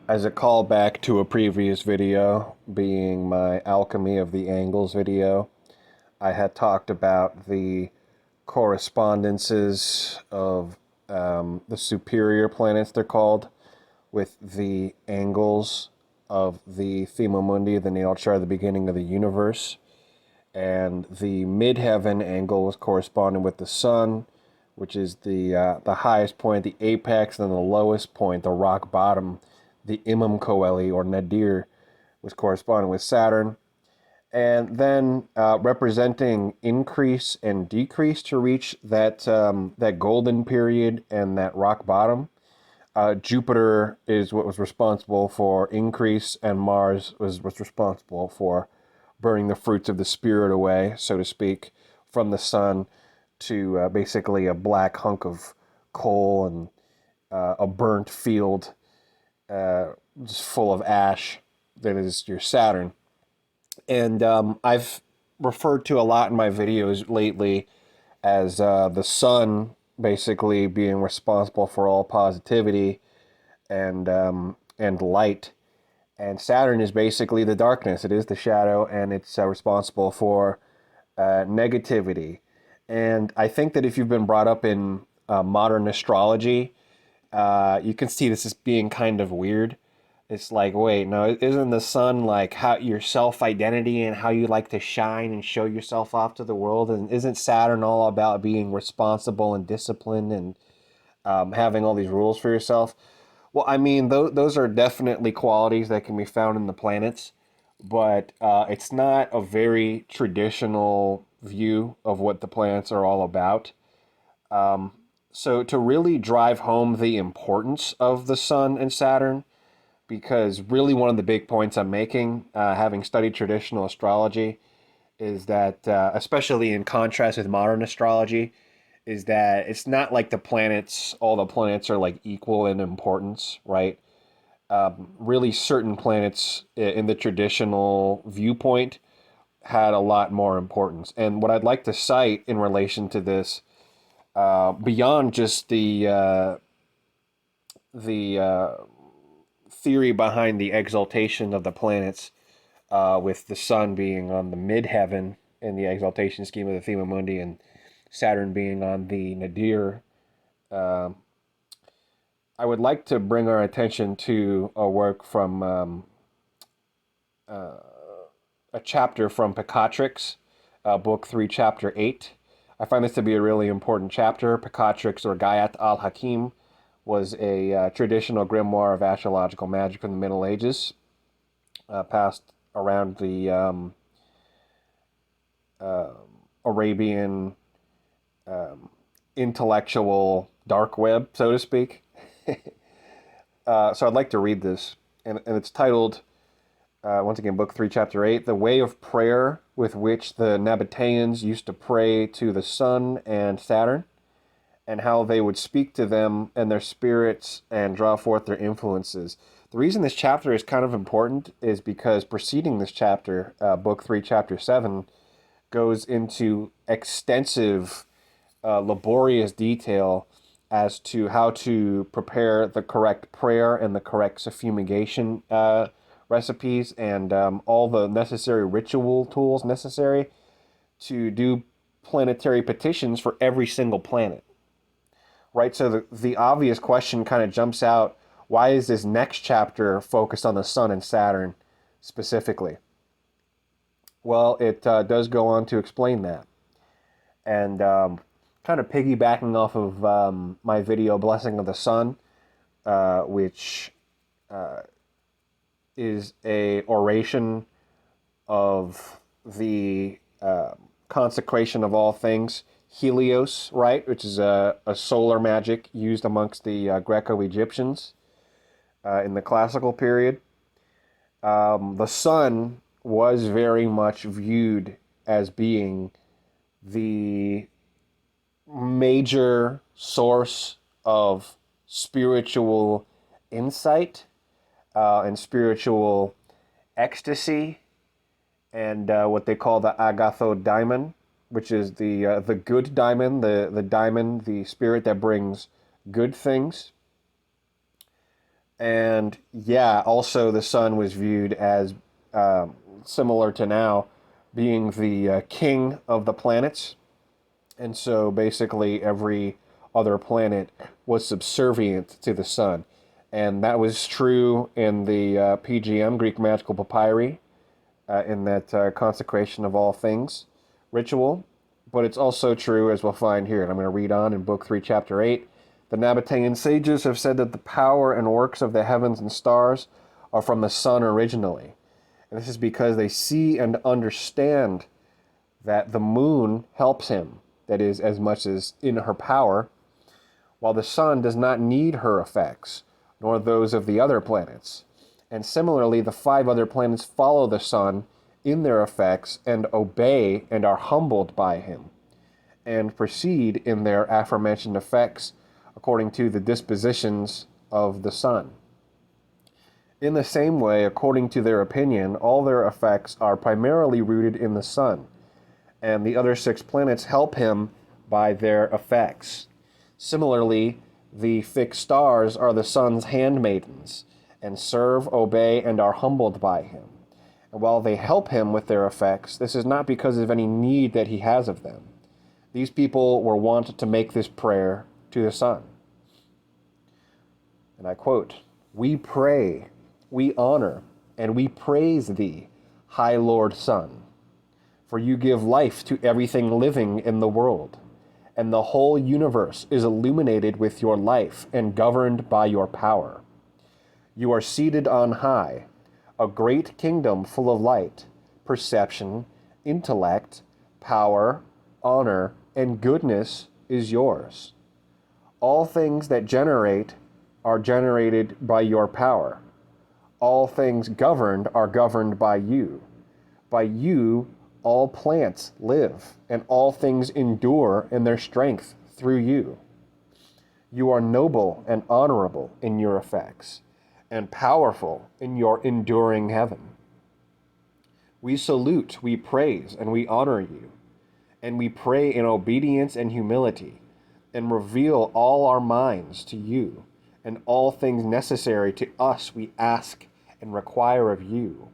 As a callback to a previous video, being my Alchemy of the Angles video, I had talked about the correspondences of the superior planets, they're called, with the angles of the Thema Mundi, the natal chart of the beginning of the universe. And the midheaven angle was corresponding with the sun, which is the highest point, the apex, and then the lowest point, the rock bottom, the Imam Coeli or Nadir, was corresponding with Saturn. And then representing increase and decrease to reach that golden period and that rock bottom. Jupiter is what was responsible for increase, and Mars was responsible for burning the fruits of the spirit away, so to speak, from the sun to basically a black hunk of coal and a burnt field just full of ash that is your Saturn. And I've referred to a lot in my videos lately as the sun basically being responsible for all positivity and light, and Saturn is basically the darkness. It is the shadow, and it's responsible for negativity. And I think that if you've been brought up in modern astrology, you can see this as being kind of weird. It's like, wait, no, isn't the sun like how your self identity and how you like to shine and show yourself off to the world? And isn't Saturn all about being responsible and disciplined and having all these rules for yourself? Well, I mean, those are definitely qualities that can be found in the planets, but it's not a very traditional view of what the planets are all about. Um, so, to really drive home the importance of the Sun and Saturn, because really one of the big points I'm making, having studied traditional astrology, is that, especially in contrast with modern astrology, is that it's not like all the planets are like equal in importance, right? Really, certain planets in the traditional viewpoint had a lot more importance. And what I'd like to cite in relation to this, beyond just the theory behind the exaltation of the planets, with the sun being on the midheaven in the exaltation scheme of the Thema Mundi, and Saturn being on the nadir. Uh, I would like to bring our attention to a work from uh, a chapter from Picatrix, book 3, chapter 8. I find this to be a really important chapter. Picatrix, or Gayat al Hakim, was a traditional grimoire of astrological magic from the Middle Ages, passed around the uh, Arabian um, intellectual dark web, so to speak. So I'd like to read this, and it's titled, once again, Book 3, Chapter 8, The Way of Prayer with which the Nabateans used to pray to the Sun and Saturn, and how they would speak to them and their spirits and draw forth their influences. The reason this chapter is kind of important is because preceding this chapter, Book 3, Chapter 7, goes into extensive, laborious detail as to how to prepare the correct prayer and the correct suffumigation recipes, and all the necessary ritual tools necessary to do planetary petitions for every single planet. Right? So the obvious question kind of jumps out: why is this next chapter focused on the Sun and Saturn specifically? Well, it does go on to explain that. And kind of piggybacking off of my video Blessing of the Sun, which uh, is a oration of the consecration of all things, Helios, right, which is a solar magic used amongst the Greco-Egyptians in the classical period. The sun was very much viewed as being the major source of spiritual insight and spiritual ecstasy, and what they call the agatho diamond, which is the good diamond, the diamond, the spirit that brings good things. And yeah, also the sun was viewed as similar to now being the king of the planets. And so basically every other planet was subservient to the sun. And that was true in the PGM, Greek Magical Papyri, in that consecration of all things ritual. But it's also true, as we'll find here, and I'm going to read on in Book 3, Chapter 8. The Nabatean sages have said that the power and works of the heavens and stars are from the sun originally. And this is because they see and understand that the moon helps him, that is, as much as in her power, while the sun does not need her effects, nor those of the other planets. And similarly, the 5 other planets follow the sun in their effects and obey and are humbled by him, and proceed in their aforementioned effects according to the dispositions of the sun. In the same way, according to their opinion, all their effects are primarily rooted in the sun, and the other 6 planets help him by their effects. Similarly, the fixed stars are the sun's handmaidens, and serve, obey, and are humbled by him. And while they help him with their effects, this is not because of any need that he has of them. These people were wont to make this prayer to the sun. And I quote, "We pray, we honor, and we praise thee, high Lord Sun, for you give life to everything living in the world, and the whole universe is illuminated with your life and governed by your power. You are seated on high, a great kingdom full of light, perception, intellect, power, honor, and goodness is yours. All things that generate are generated by your power. All things governed are governed by you. By you, all plants live, and all things endure in their strength through you. You are noble and honorable in your effects, and powerful in your enduring heaven. We salute, we praise, and we honor you, and we pray in obedience and humility, and reveal all our minds to you, and all things necessary to us we ask and require of you.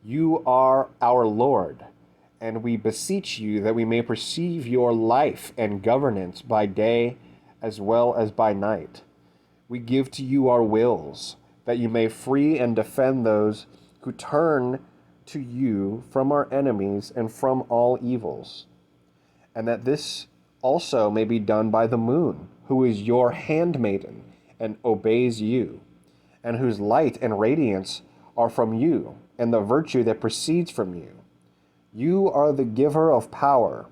You are our Lord, and we beseech you that we may perceive your life and governance by day as well as by night. We give to you our wills, that you may free and defend those who turn to you from our enemies and from all evils. And that this also may be done by the moon, who is your handmaiden and obeys you, and whose light and radiance are from you, and the virtue that proceeds from you. You are the giver of power.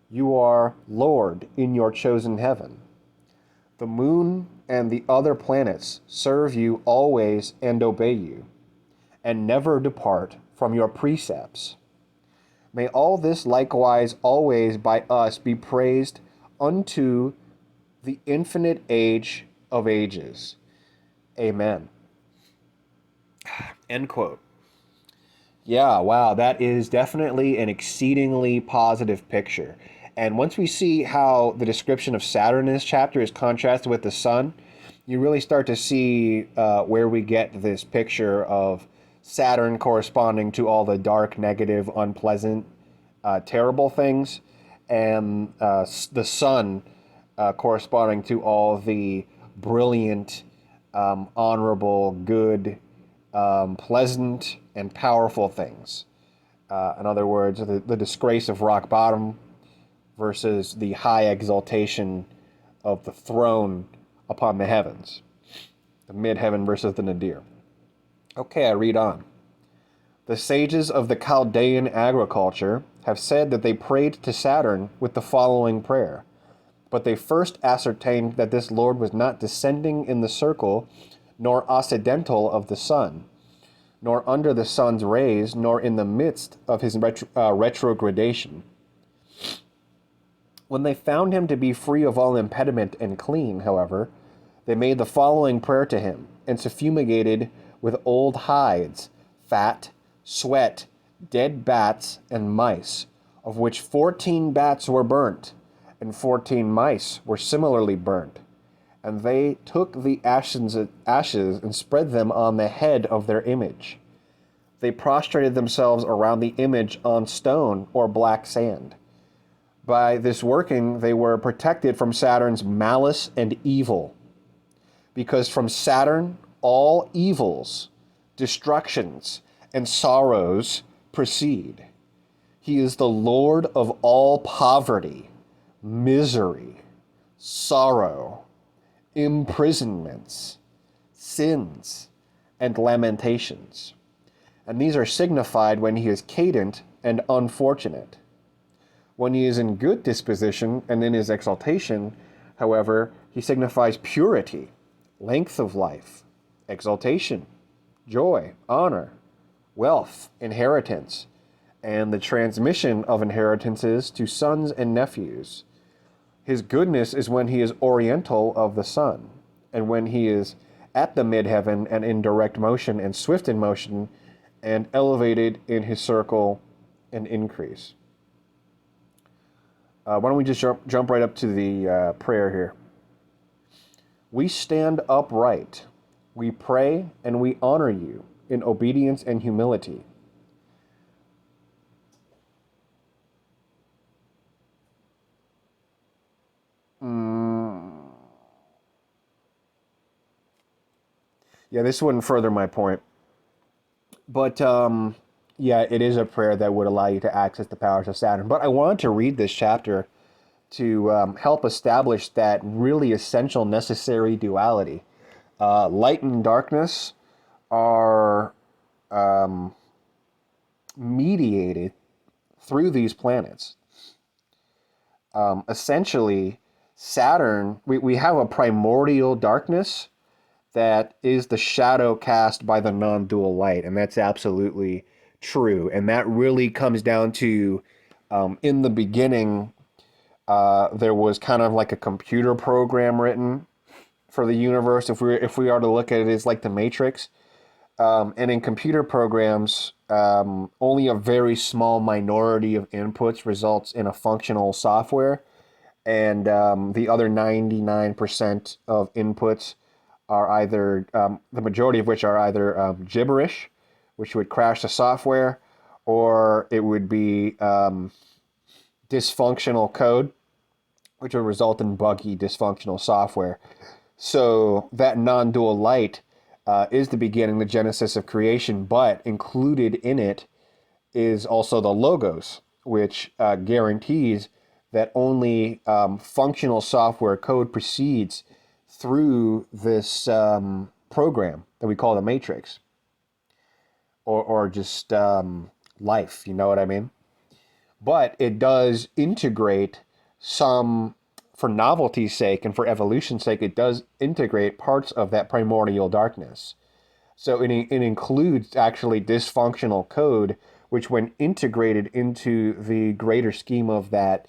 You are Lord in your chosen heaven. The moon and the other planets serve you always and obey you, and never depart from your precepts. May all this likewise always by us be praised unto the infinite age of ages. Amen." End quote. Yeah, wow, that is definitely an exceedingly positive picture. And once we see how the description of Saturn in this chapter is contrasted with the sun, you really start to see where we get this picture of Saturn corresponding to all the dark, negative, unpleasant, terrible things, and the sun corresponding to all the brilliant, honorable, good, pleasant, and powerful things. In other words, the disgrace of rock bottom versus the high exaltation of the throne upon the heavens. The mid-heaven versus the nadir. Okay, I read on. The sages of the Chaldean agriculture have said that they prayed to Saturn with the following prayer. But they first ascertained that this lord was not descending in the circle, nor occidental of the sun, nor under the sun's rays, nor in the midst of his retrogradation. When they found him to be free of all impediment and clean, however, they made the following prayer to him, and suffumigated with old hides, fat, sweat, dead bats, and mice, of which 14 bats were burnt, and 14 mice were similarly burnt. And they took the ashes and spread them on the head of their image. They prostrated themselves around the image on stone or black sand. By this working, they were protected from Saturn's malice and evil. Because from Saturn, all evils, destructions, and sorrows proceed. He is the Lord of all poverty, misery, sorrow, imprisonments, sins, and lamentations. And these are signified when he is cadent and unfortunate. When he is in good disposition and in his exaltation, however, he signifies purity, length of life, exaltation, joy, honor, wealth, inheritance, and the transmission of inheritances to sons and nephews. His goodness is when he is oriental of the sun, and when he is at the midheaven and in direct motion and swift in motion, and elevated in his circle and increase. Why don't we just jump right up to the prayer here? We stand upright. We pray and we honor you in obedience and humility. Yeah, this wouldn't further my point. But yeah, it is a prayer that would allow you to access the powers of Saturn. But I wanted to read this chapter to help establish that really essential, necessary duality. Light and darkness are mediated through these planets. Essentially, Saturn, we have a primordial darkness that is the shadow cast by the non-dual light, and that's absolutely true. And that really comes down to, in the beginning, there was kind of like a computer program written for the universe. If we are to look at it as like the Matrix, and in computer programs, only a very small minority of inputs results in a functional software, and the other 99% of inputs are either, the majority of which are either gibberish, which would crash the software, or it would be dysfunctional code, which would result in buggy, dysfunctional software. So that non-dual light is the beginning, the genesis of creation, but included in it is also the logos, which guarantees that only functional software code proceeds through this program that we call the Matrix, or just life, you know what I mean? But it does integrate some, for novelty's sake and for evolution's sake, it does integrate parts of that primordial darkness. So it includes actually dysfunctional code, which when integrated into the greater scheme of that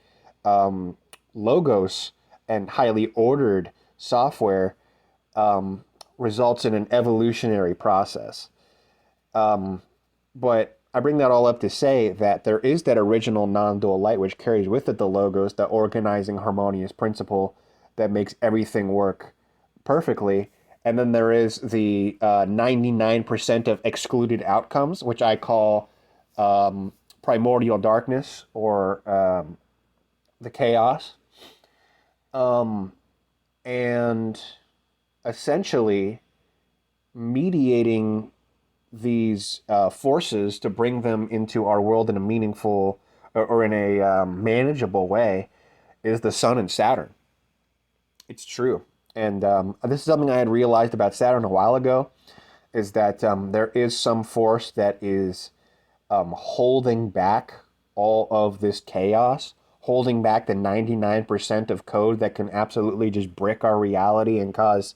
logos and highly ordered software, results in an evolutionary process. But I bring that all up to say that there is that original non-dual light which carries with it the logos, the organizing harmonious principle that makes everything work perfectly. And then there is the 99% of excluded outcomes, which I call primordial darkness, or the chaos. And essentially mediating these forces to bring them into our world in a meaningful, or in a manageable way, is the Sun and Saturn. It's true. And this is something I had realized about Saturn a while ago, is that there is some force that is holding back all of this chaos, holding back the 99% of code that can absolutely just brick our reality and cause,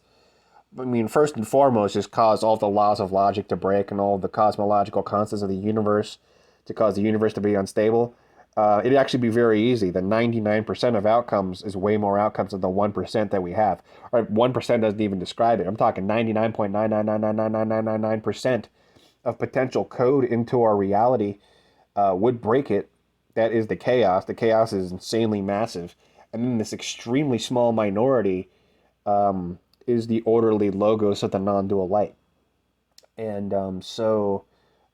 I mean, first and foremost, just cause all the laws of logic to break and all the cosmological constants of the universe to cause the universe to be unstable. It'd actually be very easy. The 99% of outcomes is way more outcomes than the 1% that we have. Or 1% doesn't even describe it. I'm talking 99.9999999% of potential code into our reality would break it. That is the chaos. The chaos is insanely massive. And then this extremely small minority is the orderly logos of the non-dual light. And so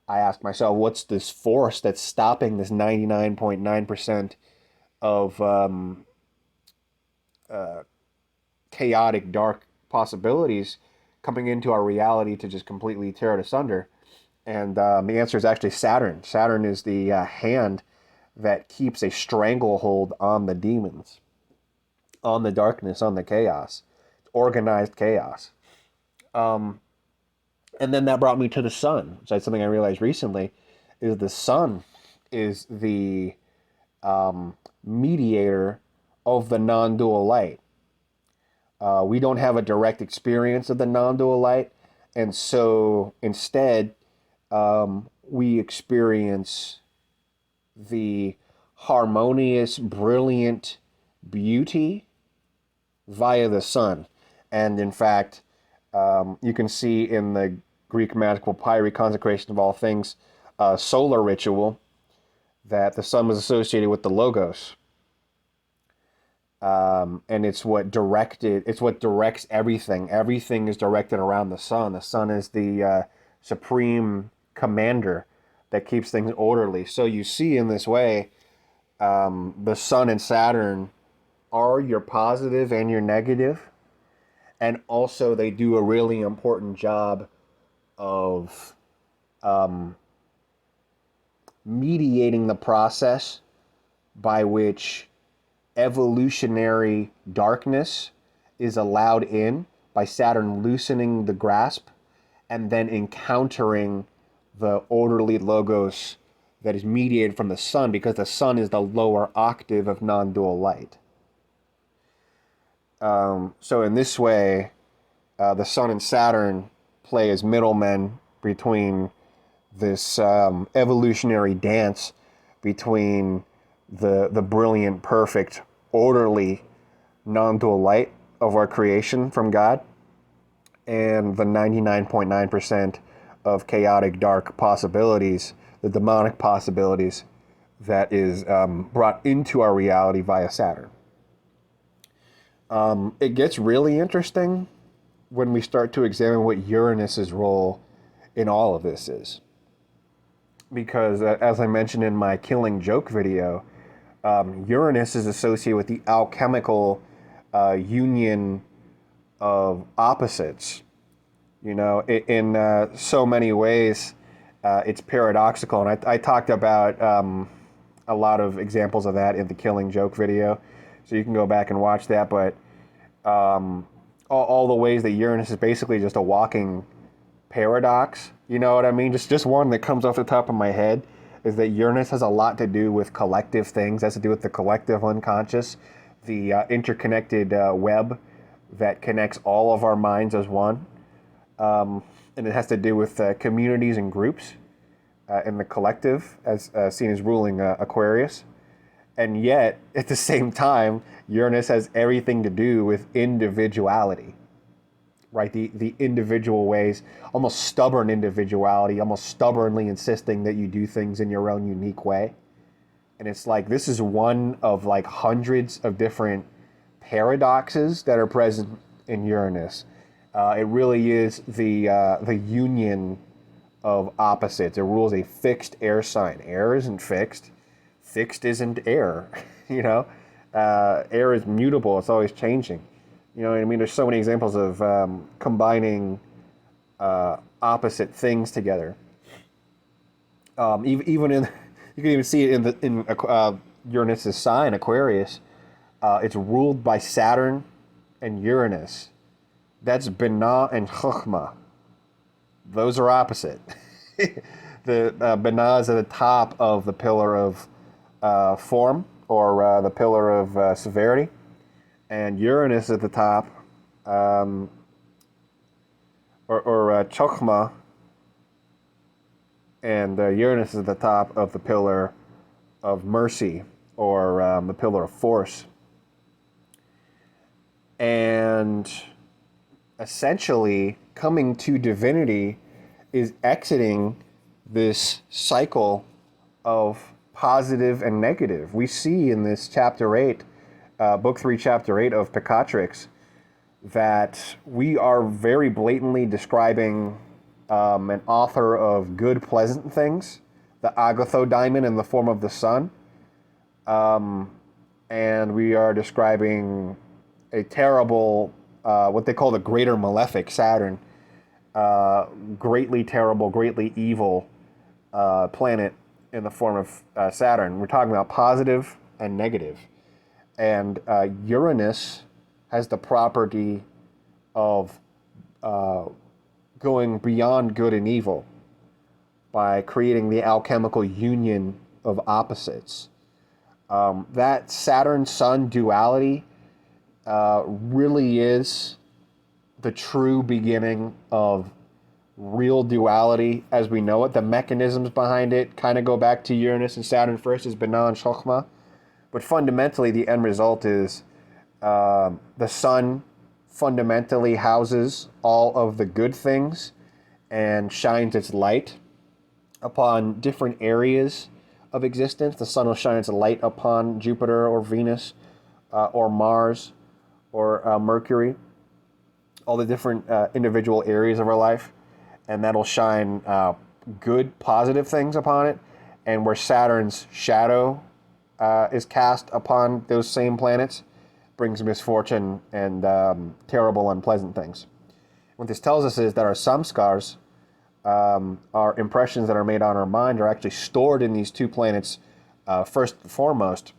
I asked myself, what's this force that's stopping this 99.9% of chaotic, dark possibilities coming into our reality to just completely tear it asunder? And the answer is actually Saturn. Saturn is the hand that keeps a stranglehold on the demons, on the darkness, on the chaos, organized chaos. And then that brought me to the sun, which is something I realized recently, is the sun is the mediator of the non-dual light. We don't have a direct experience of the non-dual light, and so instead, we experience the harmonious, brilliant beauty via the sun. And in fact, you can see in the Greek magical papyri, consecration of all things, solar ritual, that the sun was associated with the logos. And it's what directs everything. Everything is directed around the sun. The sun is the supreme commander that keeps things orderly. So you see in this way, the sun and Saturn are your positive and your negative. And also they do a really important job of mediating the process by which evolutionary darkness is allowed in by Saturn loosening the grasp and then encountering the orderly logos that is mediated from the sun, because the sun is the lower octave of non-dual light. So in this way, the sun and Saturn play as middlemen between this evolutionary dance between the brilliant, perfect, orderly, non-dual light of our creation from God and the 99.9% of chaotic, dark possibilities, the demonic possibilities that is brought into our reality via Saturn. It gets really interesting when we start to examine what Uranus's role in all of this is. Because as I mentioned in my Killing Joke video, Uranus is associated with the alchemical union of opposites. You know, in so many ways, it's paradoxical. And I talked about a lot of examples of that in the Killing Joke video. So you can go back and watch that. But all the ways that Uranus is basically just a walking paradox. You know what I mean? Just one that comes off the top of my head is that Uranus has a lot to do with collective things. It has to do with the collective unconscious, the interconnected web that connects all of our minds as one. And it has to do with communities and groups in the collective, as seen as ruling Aquarius. And yet, at the same time, Uranus has everything to do with individuality, right? The individual ways, almost stubborn individuality, almost stubbornly insisting that you do things in your own unique way. And it's like, this is one of like hundreds of different paradoxes that are present in Uranus. It really is the union of opposites. It rules a fixed air sign. Air isn't fixed. Fixed isn't air. You know, air is mutable. It's always changing. You know what I mean? There's so many examples of combining opposite things together. Even in, you can even see it in Uranus's sign, Aquarius. It's ruled by Saturn and Uranus. That's Binah and Chokhmah. Those are opposite. The Binah is at the top of the pillar of form, or the pillar of severity, and Uranus at the top, or Chokhmah, and Uranus is at the top of the pillar of mercy, or the pillar of force. And essentially, coming to divinity is exiting this cycle of positive and negative. We see in this chapter 8, book 3, chapter 8 of Picatrix, that we are very blatantly describing an author of good, pleasant things, the agathodaimen in the form of the sun, and we are describing a terrible, what they call the greater malefic, Saturn, greatly terrible, greatly evil planet in the form of Saturn. We're talking about positive and negative. And Uranus has the property of going beyond good and evil by creating the alchemical union of opposites. That Saturn-Sun duality really is the true beginning of real duality as we know it. The mechanisms behind it kind of go back to Uranus and Saturn first as Binah and Chokhmah. But fundamentally, the end result is the sun fundamentally houses all of the good things and shines its light upon different areas of existence. The sun will shine its light upon Jupiter or Venus or Mars or Mercury, all the different individual areas of our life, and that'll shine good, positive things upon it. And where Saturn's shadow is cast upon those same planets, brings misfortune and terrible, unpleasant things. What this tells us is that our samskars, our impressions that are made on our mind, are actually stored in these two planets first and foremost,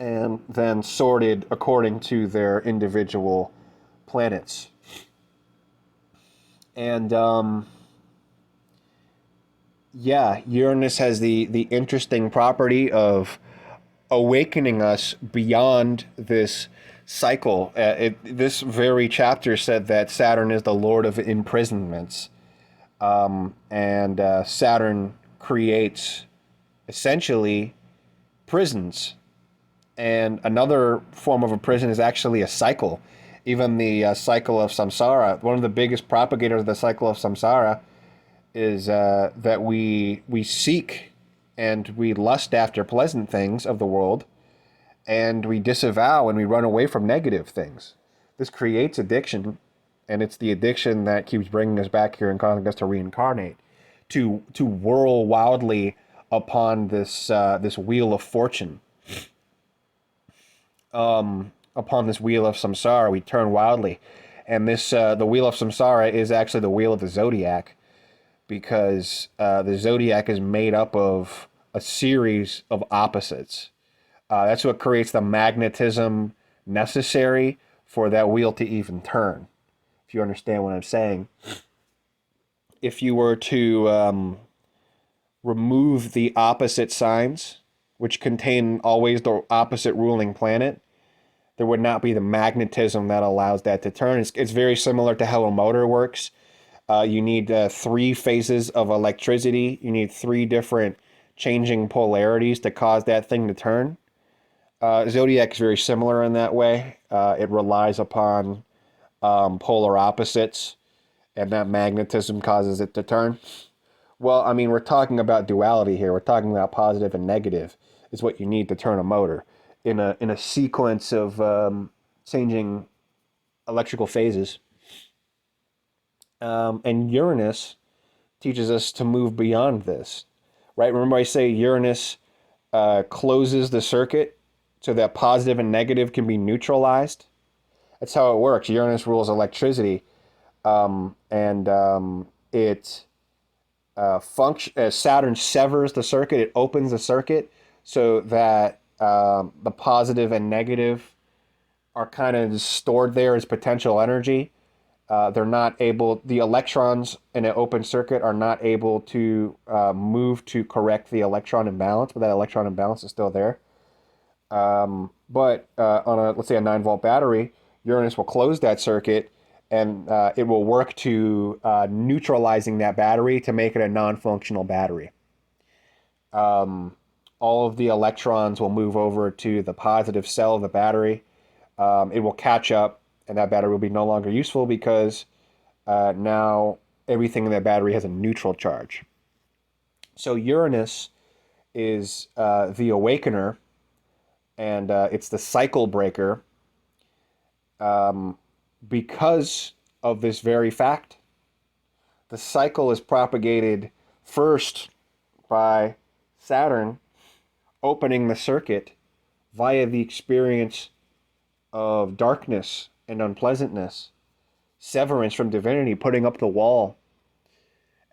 and then sorted according to their individual planets. And Uranus has the interesting property of awakening us beyond this cycle. This very chapter said that Saturn is the lord of imprisonments. And Saturn creates essentially prisons. And another form of a prison is actually a cycle. Even the cycle of samsara, one of the biggest propagators of the cycle of samsara is that we seek and we lust after pleasant things of the world, and we disavow and we run away from negative things. This creates addiction, and it's the addiction that keeps bringing us back here and causing us to reincarnate, to whirl wildly upon this wheel of fortune. Upon this wheel of samsara, we turn wildly, and this the wheel of samsara is actually the wheel of the zodiac, because the zodiac is made up of a series of opposites. That's what creates the magnetism necessary for that wheel to even turn, if you understand what I'm saying. If you were to remove the opposite signs, which contain always the opposite ruling planet, there would not be the magnetism that allows that to turn. It's very similar to how a motor works. You need 3 phases of electricity. You need 3 different changing polarities to cause that thing to turn. Zodiac is very similar in that way. It relies upon polar opposites, and that magnetism causes it to turn. Well, I mean, we're talking about duality here. We're talking about positive and negative is what you need to turn a motor in a sequence of changing electrical phases. And Uranus teaches us to move beyond this, right? Remember I say Uranus closes the circuit so that positive and negative can be neutralized. That's how it works. Uranus rules electricity, and it Saturn severs the circuit. It opens the circuit so that the positive and negative are kind of stored there as potential energy. They're not able, the electrons in an open circuit are not able to move to correct the electron imbalance, but that electron imbalance is still there. But on a, let's say a 9-volt battery, Uranus will close that circuit, and it will work to neutralizing that battery to make it a non-functional battery. All of the electrons will move over to the positive cell of the battery. It will catch up, and that battery will be no longer useful because now everything in that battery has a neutral charge. So Uranus is the awakener, and it's the cycle breaker. Because of this very fact, the cycle is propagated first by Saturn opening the circuit via the experience of darkness and unpleasantness, severance from divinity, putting up the wall,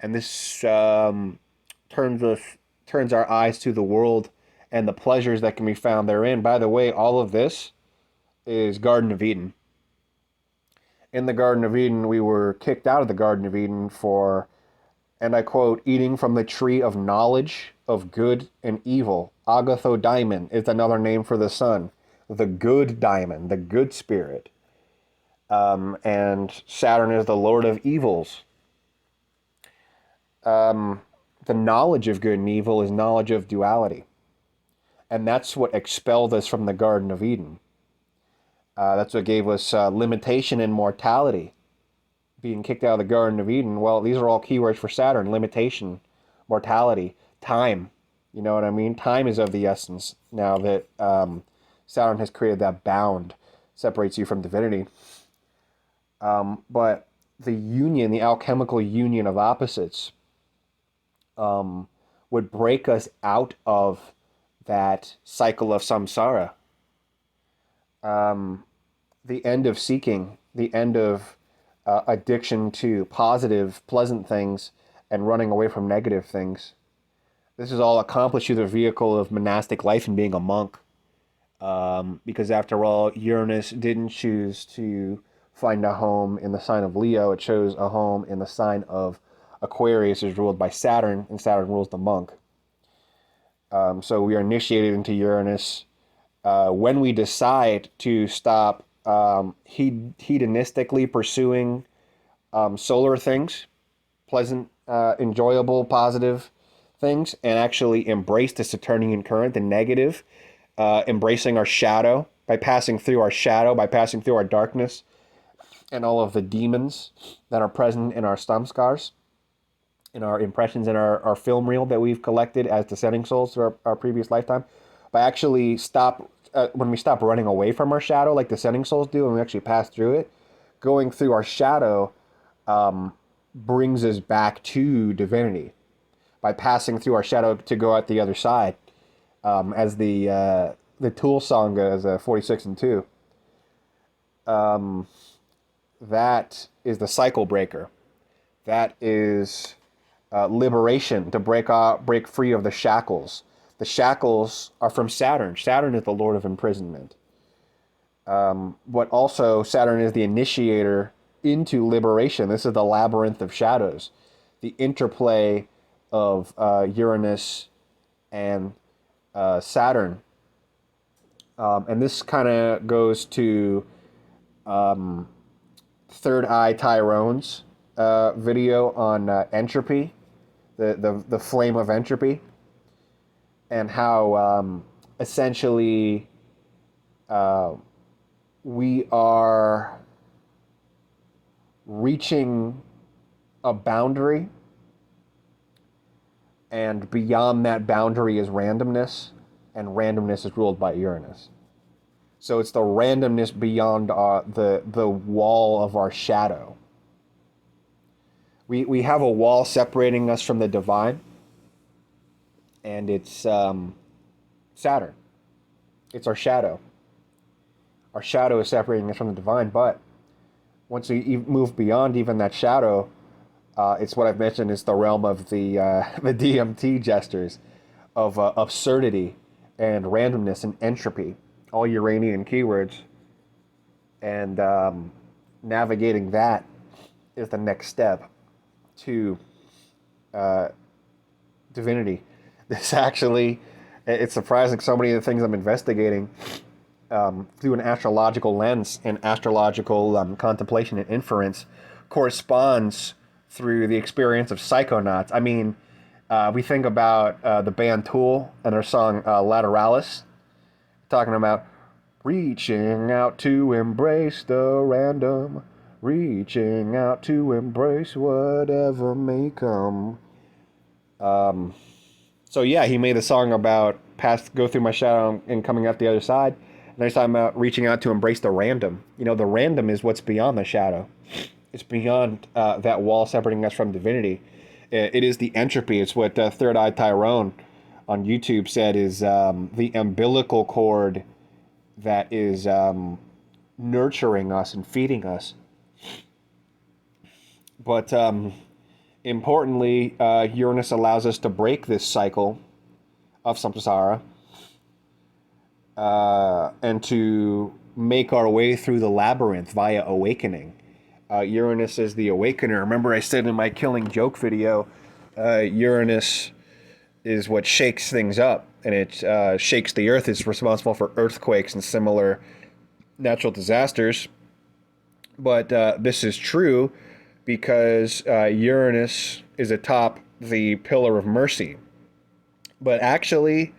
and this turns us turns our eyes to the world and the pleasures that can be found therein. By the way, all of this is Garden of Eden. In the Garden of Eden, we were kicked out of the Garden of Eden for, and I quote, eating from the tree of knowledge of good and evil. Agathodaimon is another name for the sun. The good daimon, the good spirit. And Saturn is the lord of evils. The knowledge of good and evil is knowledge of duality. And that's what expelled us from the Garden of Eden. That's what gave us limitation and mortality. Being kicked out of the Garden of Eden. Well, these are all keywords for Saturn. Limitation, mortality, time. You know what I mean? Time is of the essence now that Saturn has created that bound, separates you from divinity. But the union, the alchemical union of opposites, would break us out of that cycle of samsara. The end of seeking, the end of addiction to positive, pleasant things and running away from negative things. This is all accomplished through the vehicle of monastic life and being a monk. Because after all, Uranus didn't choose to find a home in the sign of Leo. It chose a home in the sign of Aquarius, is ruled by Saturn, and Saturn rules the monk. So we are initiated into Uranus when we decide to stop hedonistically pursuing solar things, pleasant, enjoyable, positive things, and actually embrace the Saturnian current, the negative, embracing our shadow, by passing through our shadow, by passing through our darkness, and all of the demons that are present in our samskars, in our impressions, in our film reel that we've collected as descending souls through our previous lifetime, by actually when we stop running away from our shadow like descending souls do, and we actually pass through it, going through our shadow brings us back to divinity by passing through our shadow to go out the other side, as the Tool song goes, 46 and 2. That is the cycle breaker. That is liberation, to break free of the shackles. The shackles are from Saturn. Saturn is the lord of imprisonment. But also Saturn is the initiator into liberation. This is the labyrinth of shadows. The interplay of Uranus and Saturn. And this kind of goes to Third Eye Tyrone's video on entropy, the flame of entropy, and how essentially we are reaching a boundary, and beyond that boundary is randomness, and randomness is ruled by Uranus. So it's the randomness beyond the wall of our shadow. We have a wall separating us from the divine, and it's Saturn. It's our shadow. Our shadow is separating us from the divine, but once we move beyond even that shadow, it's what I've mentioned, is the realm of the DMT gestures, of absurdity and randomness and entropy, all Uranian keywords. And navigating that is the next step to divinity. This actually, it's surprising, so many of the things I'm investigating through an astrological lens and astrological contemplation and inference corresponds through the experience of psychonauts. I mean, we think about the band Tool and their song Lateralis, talking about reaching out to embrace the random, reaching out to embrace whatever may come. So yeah, he made a song about go through my shadow and coming out the other side. And he's talking about reaching out to embrace the random. The random is what's beyond the shadow. It's beyond that wall separating us from divinity. It is the entropy. It's what Third Eye Tyrone on YouTube said is the umbilical cord that is nurturing us and feeding us. But importantly, Uranus allows us to break this cycle of samsara and to make our way through the labyrinth via awakening. Uranus is the awakener. Remember I said in my Killing Joke video, Uranus is what shakes things up, and it shakes the earth. It's responsible for earthquakes and similar natural disasters. But this is true because Uranus is atop the pillar of mercy. But actually,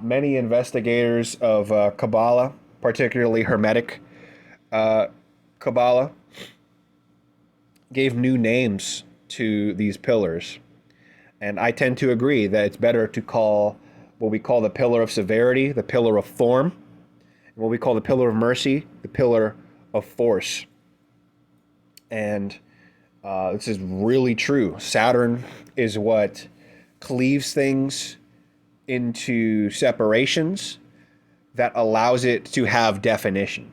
many investigators of Kabbalah, particularly Hermetic Kabbalah, gave new names to these pillars. And I tend to agree that it's better to call what we call the pillar of severity the pillar of form, and what we call the pillar of mercy the pillar of force. And this is really true. Saturn is what cleaves things into separations that allows it to have definition.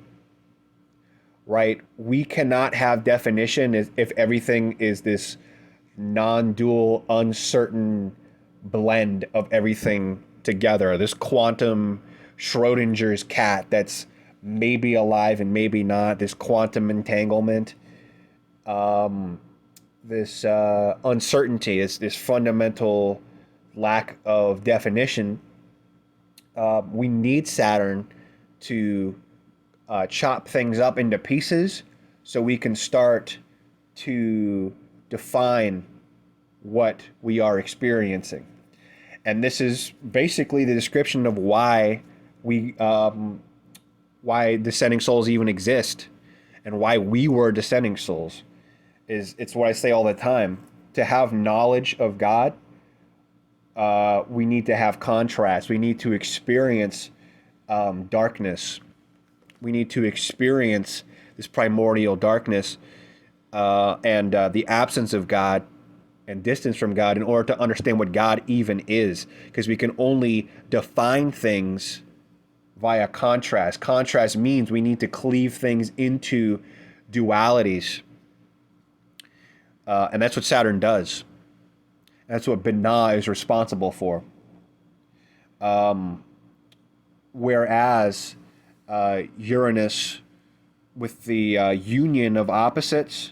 Right? We cannot have definition if everything is this non-dual, uncertain blend of everything together. This quantum Schrodinger's cat that's maybe alive and maybe not. This quantum entanglement. This uncertainty, this fundamental lack of definition. We need Saturn to chop things up into pieces so we can start to define what we are experiencing. And this is basically the description of why descending souls even exist, and why we were descending souls. It's what I say all the time. To have knowledge of God, we need to have contrast. We need to experience darkness. We need to experience this primordial darkness and the absence of God and distance from God in order to understand what God even is. Because we can only define things via contrast. Contrast means we need to cleave things into dualities. And that's what Saturn does. That's what Binah is responsible for. Whereas Uranus, with the union of opposites,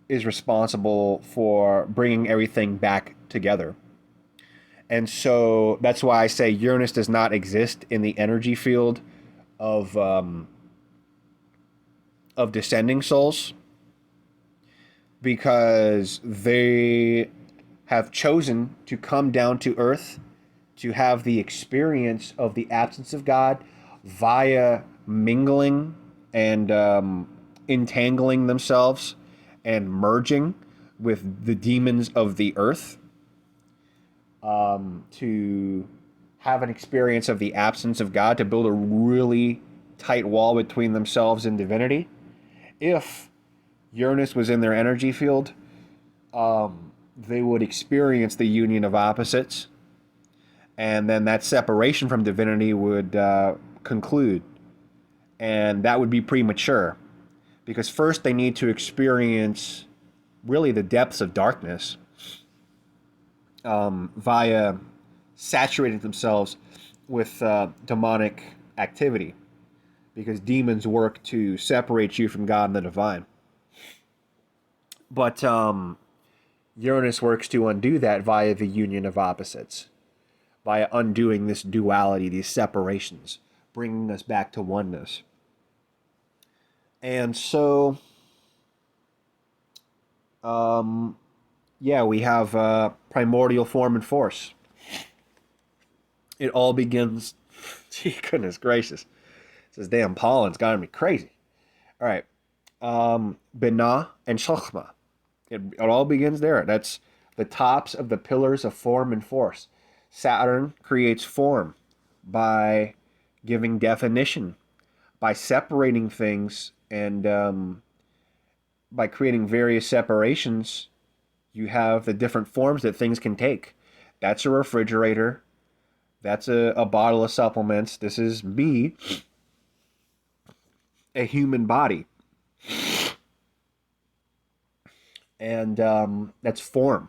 is responsible for bringing everything back together. And so that's why I say Uranus does not exist in the energy field of descending souls, because they have chosen to come down to earth to have the experience of the absence of God via mingling and entangling themselves and merging with the demons of the earth, to have an experience of the absence of God, to build a really tight wall between themselves and divinity. If Uranus was in their energy field, they would experience the union of opposites, and then that separation from divinity would conclude. And that would be premature, because first they need to experience really the depths of darkness via saturating themselves with demonic activity, because demons work to separate you from God and the divine. But Uranus works to undo that via the union of opposites, via undoing this duality, these separations, bringing us back to oneness. And so, we have primordial form and force. It all begins, gee, goodness gracious, this damn pollen's got me crazy. All right, Binah and Chokhmah. It all begins there. That's the tops of the pillars of form and force. Saturn creates form by giving definition, by separating things, and by creating various separations, you have the different forms that things can take. That's a refrigerator. That's a bottle of supplements. This is me, a human body. And that's form.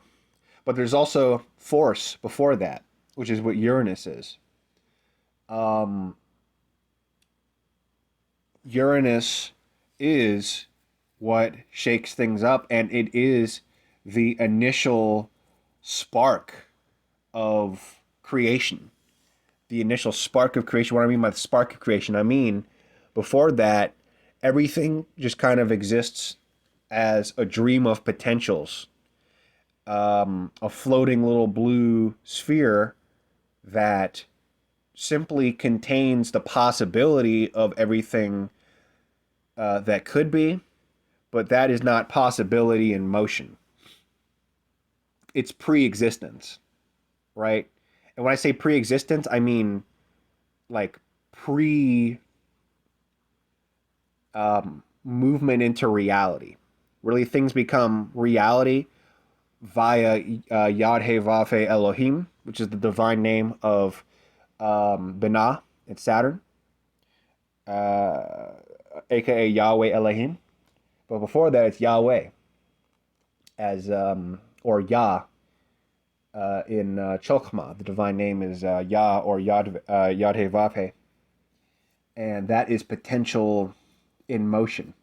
But there's also force before that, which is what Uranus is. Um, Uranus is what shakes things up, and it is the initial spark of creation. The initial spark of creation. What I mean by the spark of creation, I mean before that, everything just kind of exists as a dream of potentials, a floating little blue sphere that simply contains the possibility of everything that could be, but that is not possibility in motion. It's pre-existence, right? And when I say pre-existence, I mean like pre movement into reality. Really, things become reality via Yad He Vav He Elohim, which is the divine name of Binah. It's Saturn, aka Yahweh Elohim. But before that, it's Yahweh, as or Yah in Cholchma. The divine name is Yah or Yad He Vav He, and that is potential in motion.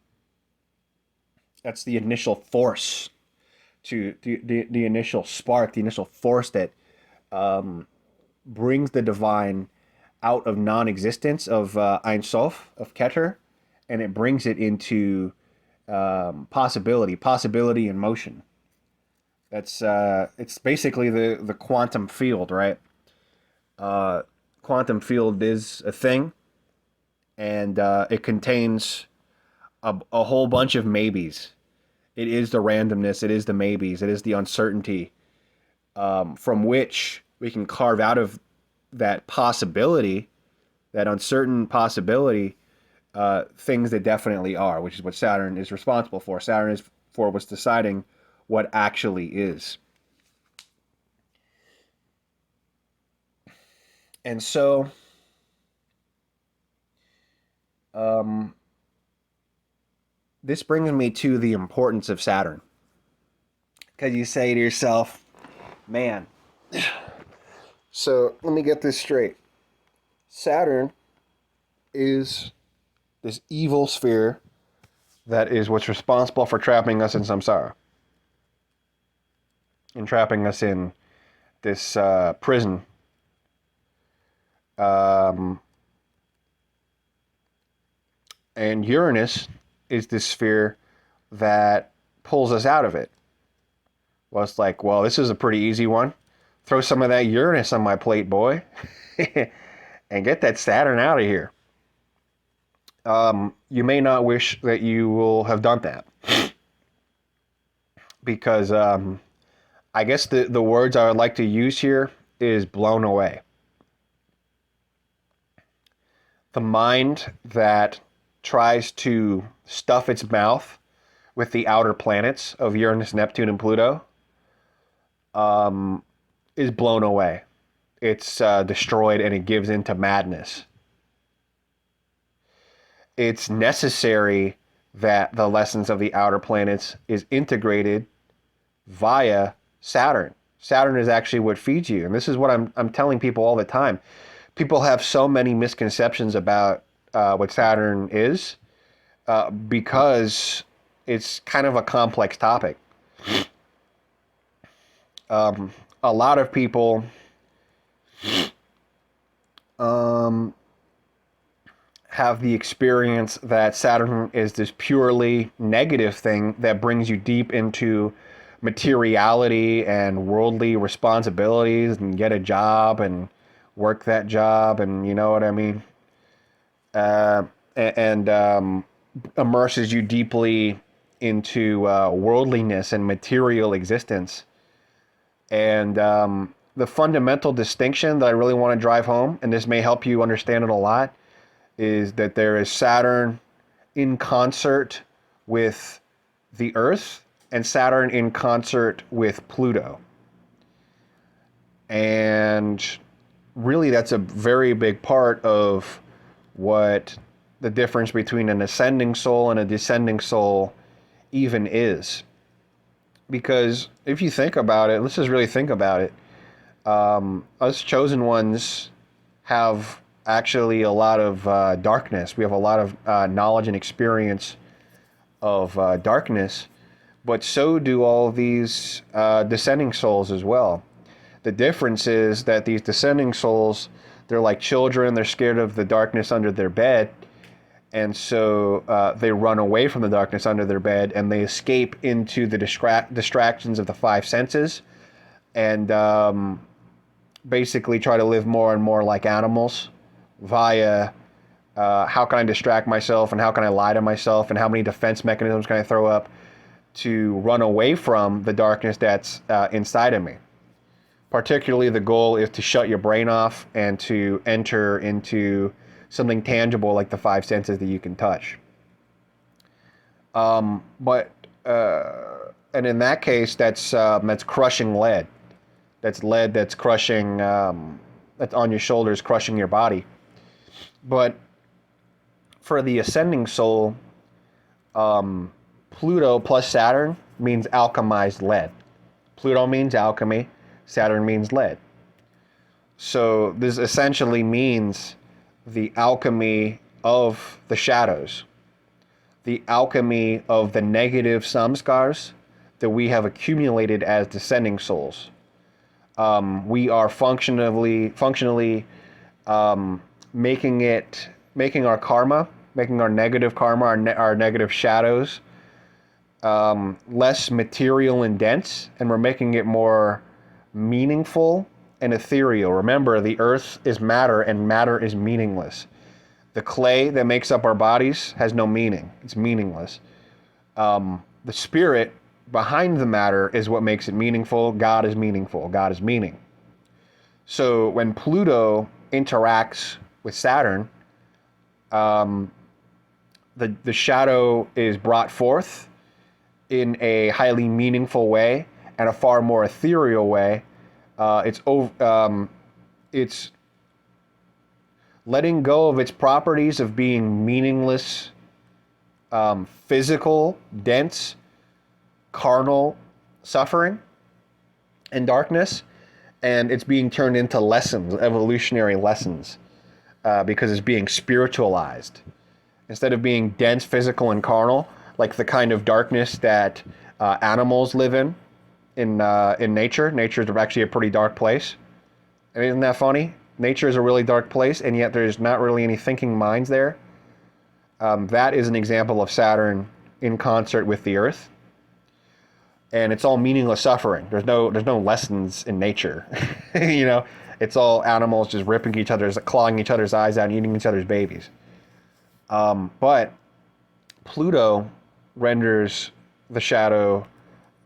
That's the initial force, to the initial spark, the initial force that brings the divine out of non-existence, of Ein Sof, of Keter, and it brings it into possibility in motion. That's it's basically the quantum field, right? Quantum field is a thing, and it contains a whole bunch of maybes. It is the randomness, it is the maybes, it is the uncertainty, from which we can carve out of that possibility, that uncertain possibility, things that definitely are, which is what Saturn is responsible for. Saturn is for what's deciding what actually is. And so, this brings me to the importance of Saturn. Because you say to yourself, man, so let me get this straight. Saturn is this evil sphere that is what's responsible for trapping us in samsara, and trapping us in this prison. And Uranus is this sphere that pulls us out of it. Well, it's like, well, this is a pretty easy one. Throw some of that Uranus on my plate, boy, and get that Saturn out of here. You may not wish that you will have done that, because I guess the words I would like to use here is blown away. The mind that tries to stuff its mouth with the outer planets of Uranus, Neptune, and Pluto is blown away. It's destroyed, and it gives into madness. It's necessary that the lessons of the outer planets is integrated via Saturn. Saturn is actually what feeds you. And this is what I'm telling people all the time. People have so many misconceptions about what Saturn is, because it's kind of a complex topic. A lot of people have the experience that Saturn is this purely negative thing that brings you deep into materiality and worldly responsibilities, and get a job and work that job, and you know what I mean, and immerses you deeply into worldliness and material existence. And the fundamental distinction that I really want to drive home, and this may help you understand it a lot, is that there is Saturn in concert with the Earth and Saturn in concert with Pluto. And really, that's a very big part of what the difference between an ascending soul and a descending soul even is. Because if you think about it, let's just really think about it. Us chosen ones have actually a lot of darkness. We have a lot of knowledge and experience of darkness, but so do all these descending souls as well. The difference is that these descending souls, they're like children. They're scared of the darkness under their bed. And so they run away from the darkness under their bed, and they escape into the distractions of the five senses, and basically try to live more and more like animals via how can I distract myself, and how can I lie to myself, and how many defense mechanisms can I throw up to run away from the darkness that's inside of me. Particularly, the goal is to shut your brain off and to enter into something tangible like the five senses that you can touch. And in that case, that's crushing lead. That's lead that's crushing, that's on your shoulders, crushing your body. But for the ascending soul, Pluto plus Saturn means alchemized lead. Pluto means alchemy, Saturn means lead. So this essentially means the alchemy of the shadows, the alchemy of the negative samskars that we have accumulated as descending souls. We are functionally making our karma, making our negative karma, our negative shadows, less material and dense, and we're making it more meaningful and ethereal. Remember, the earth is matter, and matter is meaningless. The clay that makes up our bodies has no meaning. It's meaningless. The spirit behind the matter is what makes it meaningful. God is meaningful. God is meaning. So when Pluto interacts with Saturn, the shadow is brought forth in a highly meaningful way and a far more ethereal way. It's letting go of its properties of being meaningless, physical, dense, carnal suffering and darkness, and it's being turned into lessons, evolutionary lessons, because it's being spiritualized. Instead of being dense, physical, and carnal, like the kind of darkness that animals live in nature. Nature is actually a pretty dark place. And isn't that funny? Nature is a really dark place, and yet there's not really any thinking minds there. That is an example of Saturn in concert with the Earth. And it's all meaningless suffering. There's no lessons in nature. You know, it's all animals just ripping clawing each other's eyes out and eating each other's babies. But Pluto renders the shadow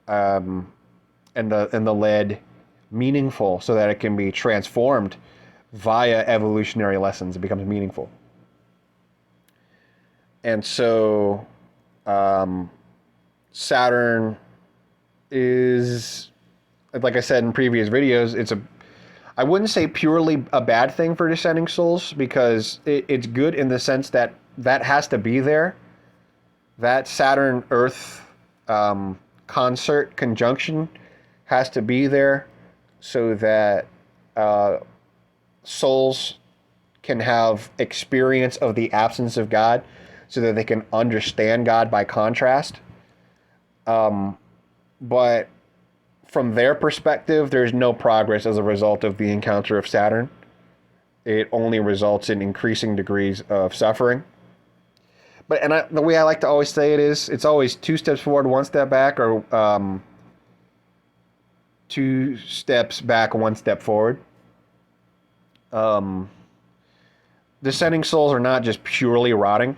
and the lead meaningful so that it can be transformed via evolutionary lessons. It becomes meaningful. And so Saturn is, like I said in previous videos, I wouldn't say purely a bad thing for descending souls, because it's good in the sense that has to be there. That Saturn-Earth concert conjunction has to be there so that souls can have experience of the absence of God, so that they can understand God by contrast. But from their perspective, there's no progress as a result of the encounter of Saturn. It only results in increasing degrees of suffering. But the way I like to always say it is, it's always 2 steps forward, 1 step back, or 2 steps back, 1 step forward. Descending souls are not just purely rotting.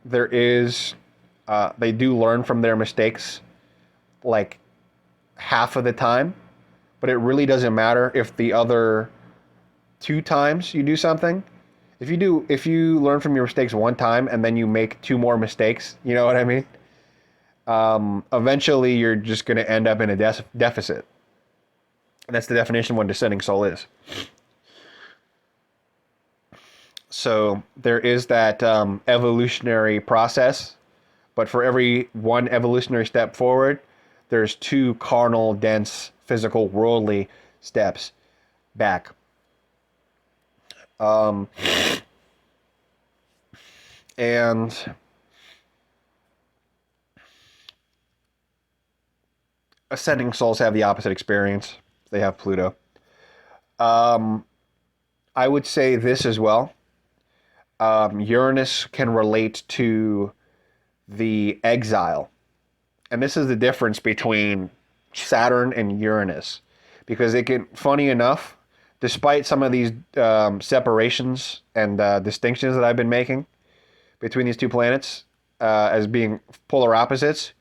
They do learn from their mistakes, like half of the time, but it really doesn't matter if the other 2 times you do something, If you learn from your mistakes one time and then you make two more mistakes, you know what I mean? Eventually you're just going to end up in a deficit. And that's the definition of what descending soul is. So there is that evolutionary process, but for every one evolutionary step forward, there's two carnal, dense, physical, worldly steps back. Um, and ascending souls have the opposite experience. They have Pluto. Um, I would say this as well. Uranus can relate to the exile. And this is the difference between Saturn and Uranus. Because it can, funny enough, despite some of these separations and distinctions that I've been making between these two planets as being polar opposites,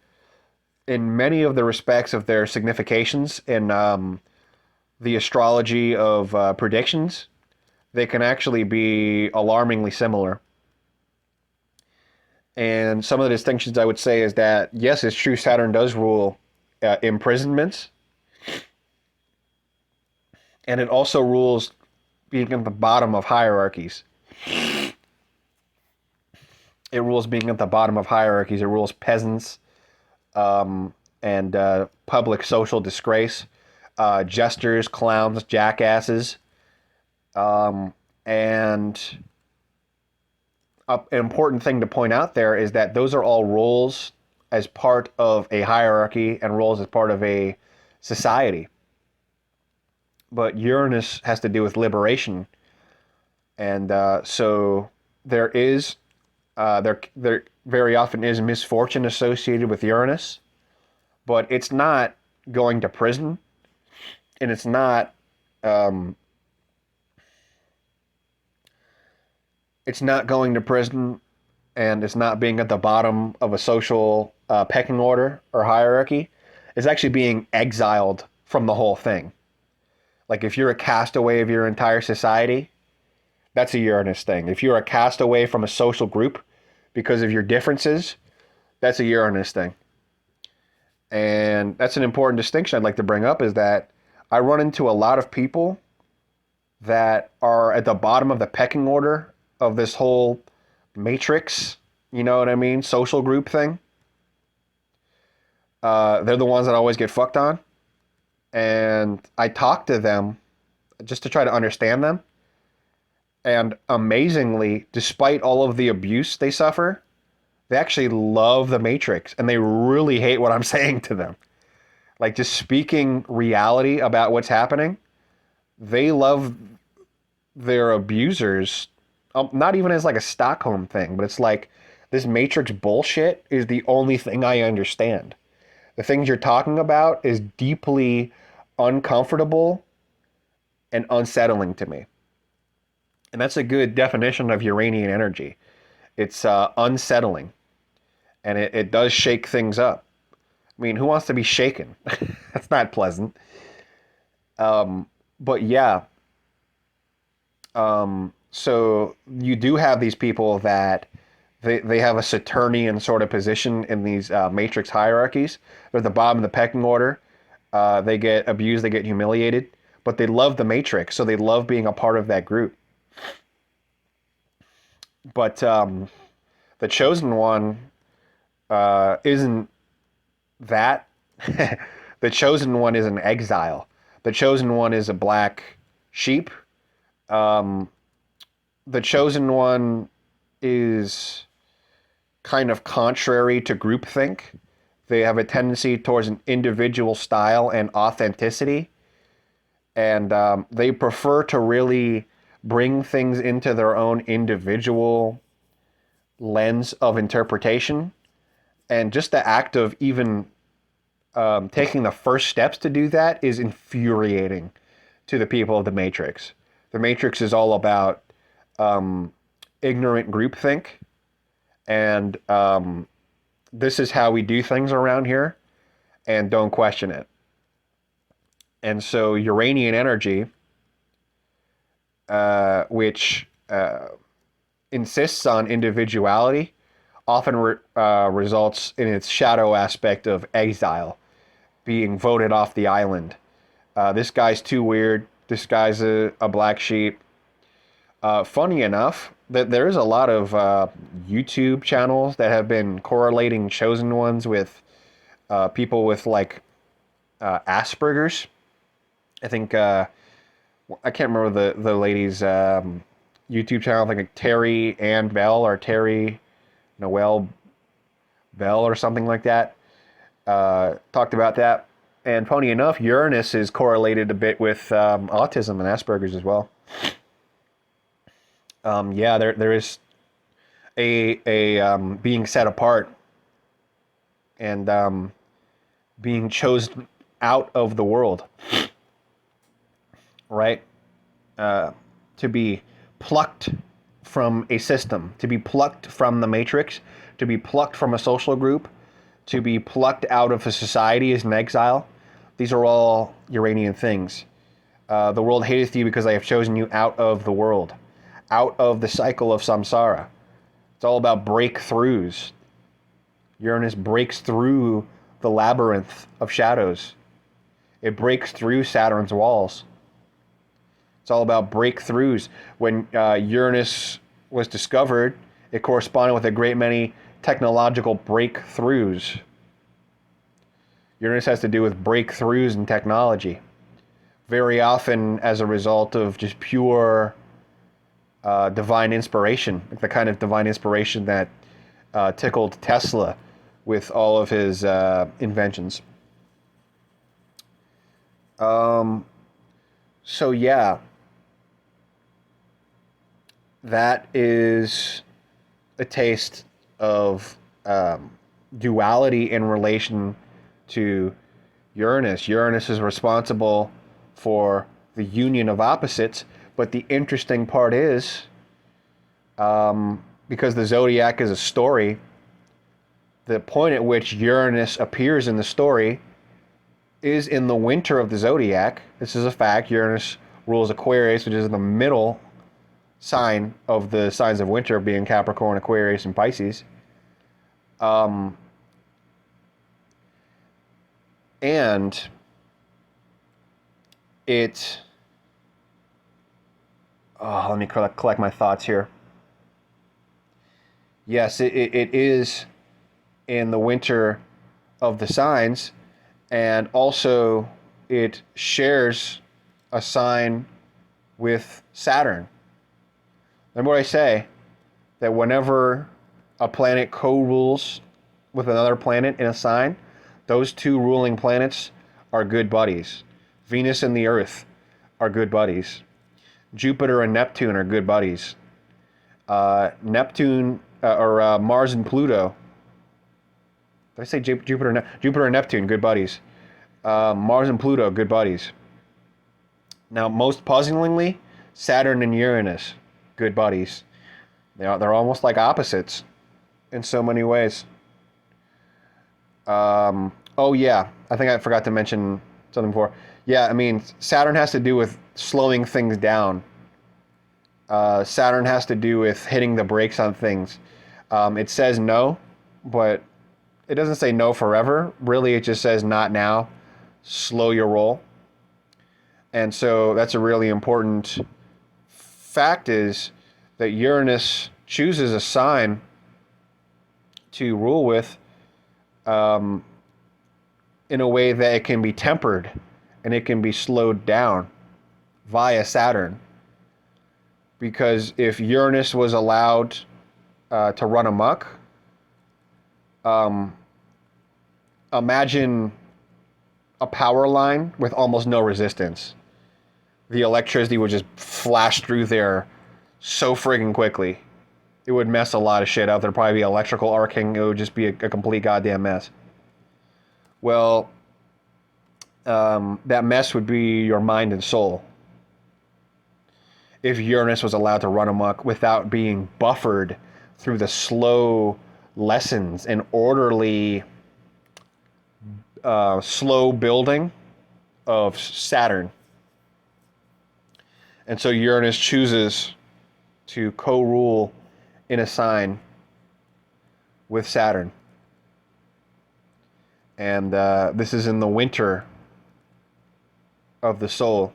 in many of the respects of their significations in the astrology of predictions, they can actually be alarmingly similar. And some of the distinctions I would say is that, yes, it's true Saturn does rule imprisonments, and it also rules being at the bottom of hierarchies. It rules being at the bottom of hierarchies. It rules peasants and public social disgrace, jesters, clowns, jackasses, and an important thing to point out there is that those are all roles as part of a hierarchy and roles as part of a society. But Uranus has to do with liberation, and so there is there very often is misfortune associated with Uranus, but it's not going to prison, and it's not um, going to prison, and it's not being at the bottom of a social pecking order or hierarchy. It's actually being exiled from the whole thing. Like if you're a castaway of your entire society, that's a Uranus thing. If you're a castaway from a social group because of your differences, that's a Uranus thing. And that's an important distinction I'd like to bring up is that I run into a lot of people that are at the bottom of the pecking order of this whole matrix, you know what I mean, social group thing. They're the ones that always get fucked on. And I talk to them just to try to understand them. And amazingly, despite all of the abuse they suffer, they actually love the Matrix and they really hate what I'm saying to them. Like just speaking reality about what's happening, they love their abusers, not even as like a Stockholm thing, but it's like this Matrix bullshit is the only thing I understand. The things you're talking about is deeply uncomfortable and unsettling to me. And that's a good definition of Uranian energy. It's unsettling, and it does shake things up. I mean, who wants to be shaken? That's not pleasant. But yeah, so you do have these people that they have a Saturnian sort of position in these matrix hierarchies. They're at the bottom of the pecking order. They get abused, they get humiliated, but they love the matrix, so they love being a part of that group. But the chosen one isn't that. The chosen one is an exile. The chosen one is a black sheep. Um, the chosen one is kind of contrary to groupthink. They have a tendency towards an individual style and authenticity. And they prefer to really bring things into their own individual lens of interpretation. And just the act of even taking the first steps to do that is infuriating to the people of the Matrix. The Matrix is all about ignorant groupthink, and this is how we do things around here, and don't question it. And so Uranian energy, which insists on individuality often results in its shadow aspect of exile, being voted off the island. This guy's too weird. This guy's a black sheep. Funny enough, that there's a lot of YouTube channels that have been correlating chosen ones with people with like Asperger's. I think I can't remember the lady's YouTube channel. I think like Terry Ann Bell or Terry Noel Bell or something like that. Talked about that. And funny enough, Uranus is correlated a bit with autism and Asperger's as well. Yeah, there is a being set apart and being chosen out of the world, right? To be plucked from a system, to be plucked from the matrix, to be plucked from a social group, to be plucked out of a society as an exile. These are all Uranian things. The world hateth you because I have chosen you out of the world, out of the cycle of samsara. It's all about breakthroughs. Uranus breaks through the labyrinth of shadows. It breaks through Saturn's walls. It's all about breakthroughs. When Uranus was discovered, it corresponded with a great many technological breakthroughs. Uranus has to do with breakthroughs in technology. Very often as a result of just pure divine inspiration, the kind of divine inspiration that tickled Tesla with all of his inventions. So yeah, that is a taste of duality in relation to Uranus. Uranus is responsible for the union of opposites, but the interesting part is, because the zodiac is a story, the point at which Uranus appears in the story is in the winter of the zodiac. This is a fact. Uranus rules Aquarius, which is the middle sign of the signs of winter, being Capricorn, Aquarius, and Pisces. And it... let me collect my thoughts here. Yes, it is in the winter of the signs, and also it shares a sign with Saturn. Remember what I say, that whenever a planet co-rules with another planet in a sign, those two ruling planets are good buddies. Venus and the Earth are good buddies. Jupiter and Neptune are good buddies. Mars and Pluto. Did I say Jupiter? Jupiter and Neptune, good buddies. Mars and Pluto, good buddies. Now, most puzzlingly, Saturn and Uranus, good buddies. They're almost like opposites in so many ways. Oh yeah, I think I forgot to mention something before. Yeah, I mean, Saturn has to do with slowing things down. Saturn has to do with hitting the brakes on things. It says no, but it doesn't say no forever. Really, it just says not now. Slow your roll. And so that's a really important fact, is that Uranus chooses a sign to rule with in a way that it can be tempered and it can be slowed down via Saturn. Because if Uranus was allowed to run amok, imagine a power line with almost no resistance. The electricity would just flash through there so friggin' quickly. It would mess a lot of shit up. There'd probably be electrical arcing. It would just be a complete goddamn mess. Well, that mess would be your mind and soul. If Uranus was allowed to run amok without being buffered through the slow lessons and orderly, slow building of Saturn. And so Uranus chooses to co-rule in a sign with Saturn. And this is in the winter of the soul.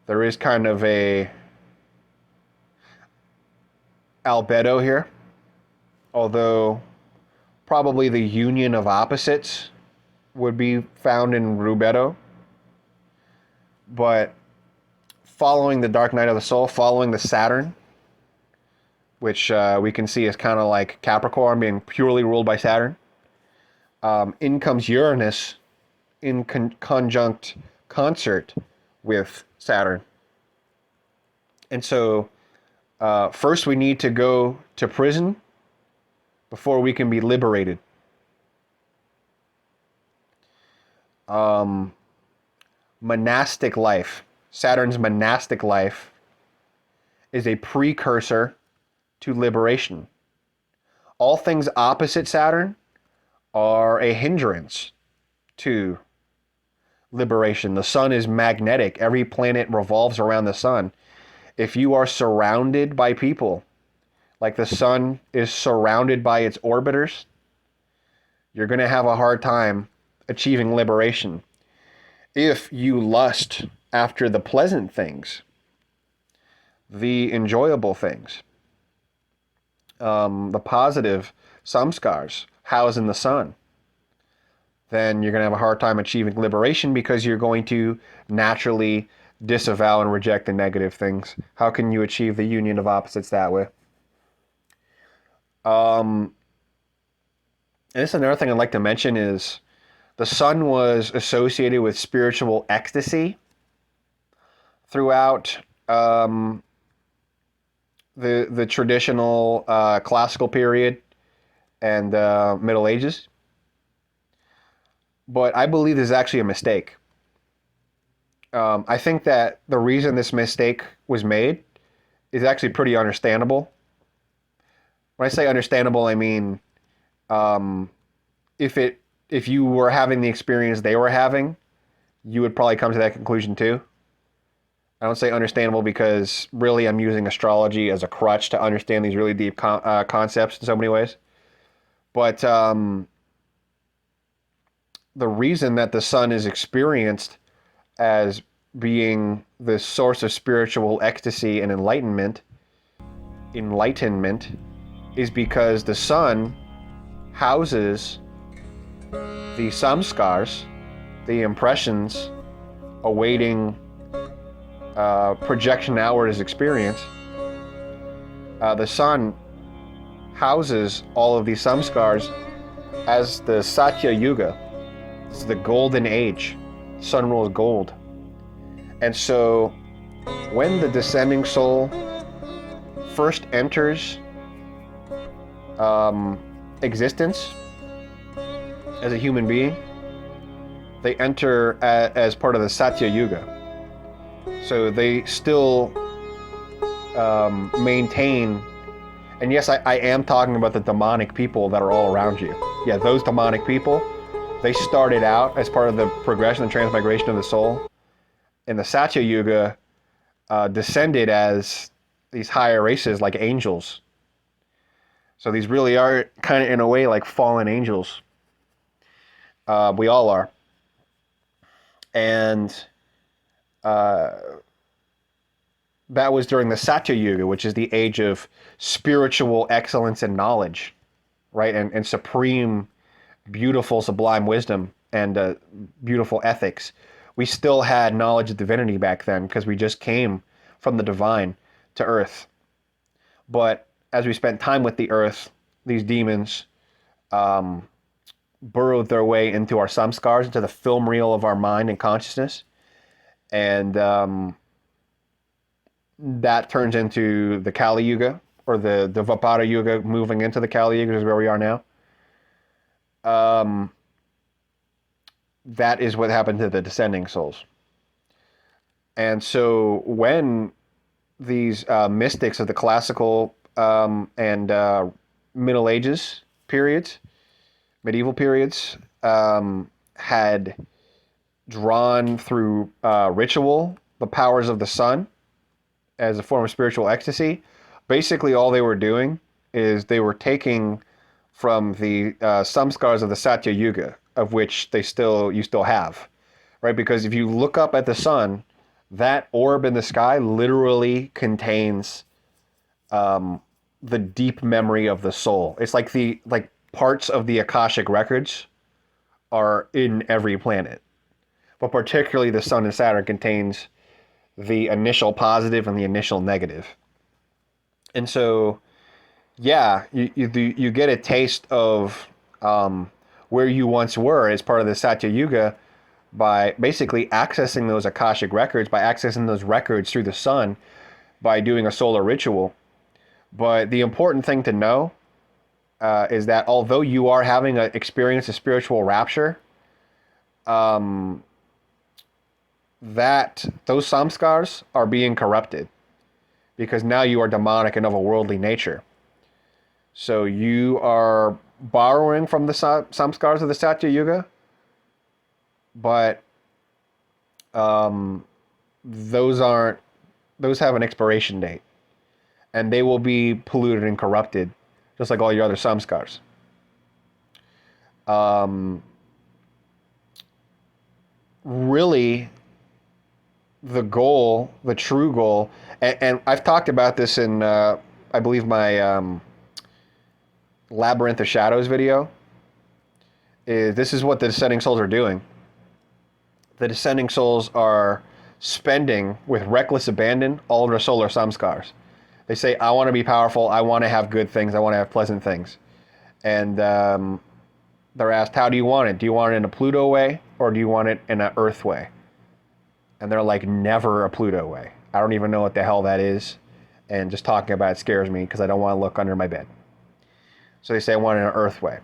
There is kind of a albedo here, although probably the union of opposites would be found in rubedo. But following the dark night of the soul, following the Saturn, which we can see is kind of like Capricorn being purely ruled by Saturn, in comes Uranus in conjunct concert with Saturn. And so first we need to go to prison before we can be liberated. Monastic life, Saturn's monastic life, is a precursor to liberation. All things opposite Saturn are a hindrance to liberation. The sun is magnetic. Every planet revolves around the sun. If you are surrounded by people, like the sun is surrounded by its orbiters, you're going to have a hard time achieving liberation. If you lust after the pleasant things, the enjoyable things, the positive samskars housed in the sun, then you're going to have a hard time achieving liberation because you're going to naturally disavow and reject the negative things. How can you achieve the union of opposites that way? And this is another thing I'd like to mention is the sun was associated with spiritual ecstasy throughout the traditional classical period and Middle Ages. But I believe this is actually a mistake. I think that the reason this mistake was made is actually pretty understandable. When I say understandable, I mean if you were having the experience they were having, you would probably come to that conclusion too. I don't say understandable because really I'm using astrology as a crutch to understand these really deep concepts in so many ways. But the reason that the sun is experienced as being the source of spiritual ecstasy and enlightenment is because the sun houses the samskars, the impressions awaiting projection outward as experience. The sun houses all of these samskars as the Satya Yuga. This is the golden age. Sun rules gold. And so when the descending soul first enters existence as a human being, they enter as part of the Satya Yuga. So they still maintain, and yes, I am talking about the demonic people that are all around you. Yeah, those demonic people, they started out as part of the progression and transmigration of the soul. In the Satya Yuga, descended as these higher races like angels. So these really are kind of in a way like fallen angels. We all are. And that was during the Satya Yuga, which is the age of spiritual excellence and knowledge, right? And supreme, beautiful, sublime wisdom and beautiful ethics. We still had knowledge of divinity back then because we just came from the divine to earth. But as we spent time with the earth, these demons burrowed their way into our samskars, into the film reel of our mind and consciousness. And that turns into the Kali Yuga, or the Dvapara Yuga, moving into the Kali Yuga, is where we are now. That is what happened to the descending souls. And so when these mystics of the classical and Middle Ages periods, medieval periods, had drawn through ritual the powers of the sun as a form of spiritual ecstasy, Basically, all they were doing is they were taking from the samskars of the Satya Yuga, of which you still have, right? Because if you look up at the sun, that orb in the sky literally contains the deep memory of the soul. It's like the parts of the Akashic records are in every planet, but particularly the sun and Saturn contains the initial positive and the initial negative. And so, yeah, you get a taste of where you once were as part of the Satya Yuga by basically accessing those Akashic records, by accessing those records through the sun, by doing a solar ritual. But the important thing to know is that although you are having an experience of spiritual rapture, that those samskars are being corrupted because now you are demonic and of a worldly nature. So you are borrowing from the samskars of the Satya Yuga, but those have an expiration date, and they will be polluted and corrupted, just like all your other samskars. Really, the goal, the true goal, and I've talked about this in, I believe, my Labyrinth of Shadows video, is this is what the descending souls are doing. The descending souls are spending with reckless abandon all their solar samskars. They say, I want to be powerful, I want to have good things, I want to have pleasant things. And they're asked, how do you want it? Do you want it in a Pluto way, or do you want it in an Earth way? And they're like, never a Pluto way. I don't even know what the hell that is. And just talking about it scares me because I don't want to look under my bed. So they say, I want it in an Earth way.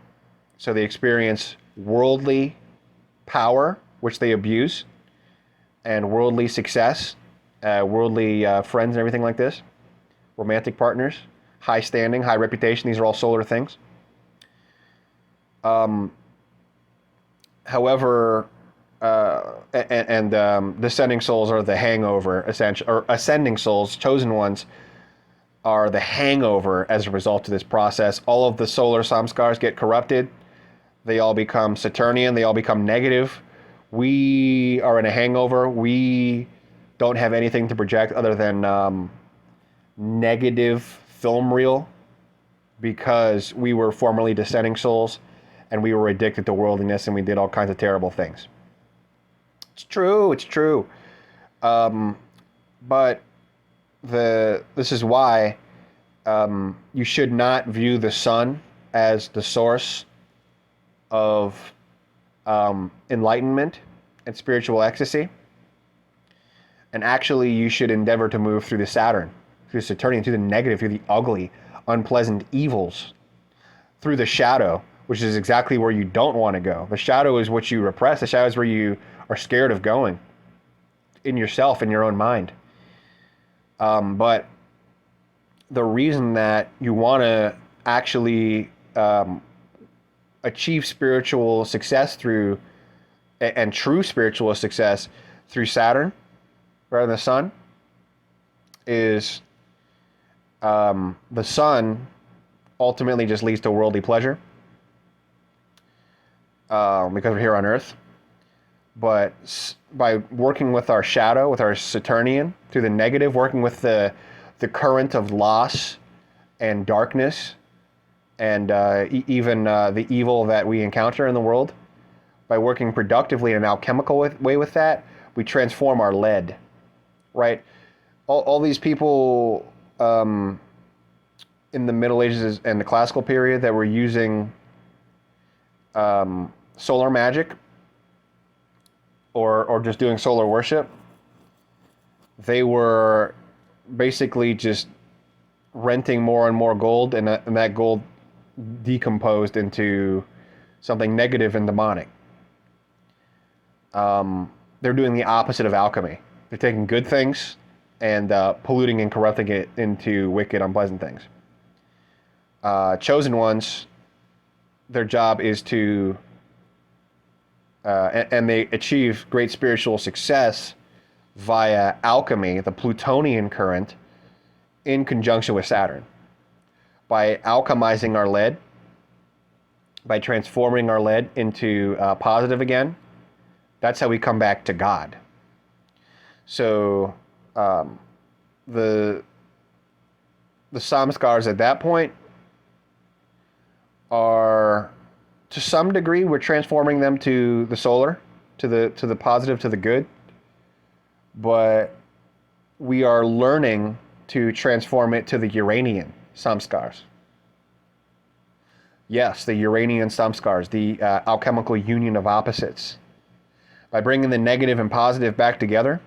So they experience worldly power, which they abuse, and worldly success, worldly friends and everything like this, romantic partners, high standing, high reputation. These are all solar things. However, descending souls are the hangover, essentially, or ascending souls, chosen ones, are the hangover as a result of this process. All of the solar samskars get corrupted. They all become Saturnian. They all become negative. We are in a hangover. We don't have anything to project other than negative film reel because we were formerly descending souls and we were addicted to worldliness and we did all kinds of terrible things. It's true. It's true. But this is why you should not view the sun as the source of enlightenment and spiritual ecstasy. And actually, you should endeavor to move through the Saturn, through Saturnian, through the negative, through the ugly, unpleasant evils, through the shadow, which is exactly where you don't want to go. The shadow is what you repress. The shadow is where you are scared of going in yourself, in your own mind. But the reason that you want to actually achieve spiritual success through, and true spiritual success through Saturn rather than the sun, is the sun ultimately just leads to worldly pleasure because we're here on Earth. But by working with our shadow, with our Saturnian, through the negative, working with the current of loss and darkness, and even the evil that we encounter in the world, by working productively in an alchemical way with that, we transform our lead, right? All these people in the Middle Ages and the classical period that were using solar magic or just doing solar worship, they were basically just renting more and more gold, and that gold decomposed into something negative and demonic. They're doing the opposite of alchemy. They're taking good things and polluting and corrupting it into wicked, unpleasant things. Chosen ones, their job is to, and they achieve great spiritual success via alchemy, the Plutonian current, in conjunction with Saturn. By alchemizing our lead, by transforming our lead into positive again, that's how we come back to God. So the samskars at that point are, to some degree, we're transforming them to the solar, to the positive, to the good, but we are learning to transform it to the Uranian samskars. Yes, the Uranian samskars, the alchemical union of opposites. By bringing the negative and positive back together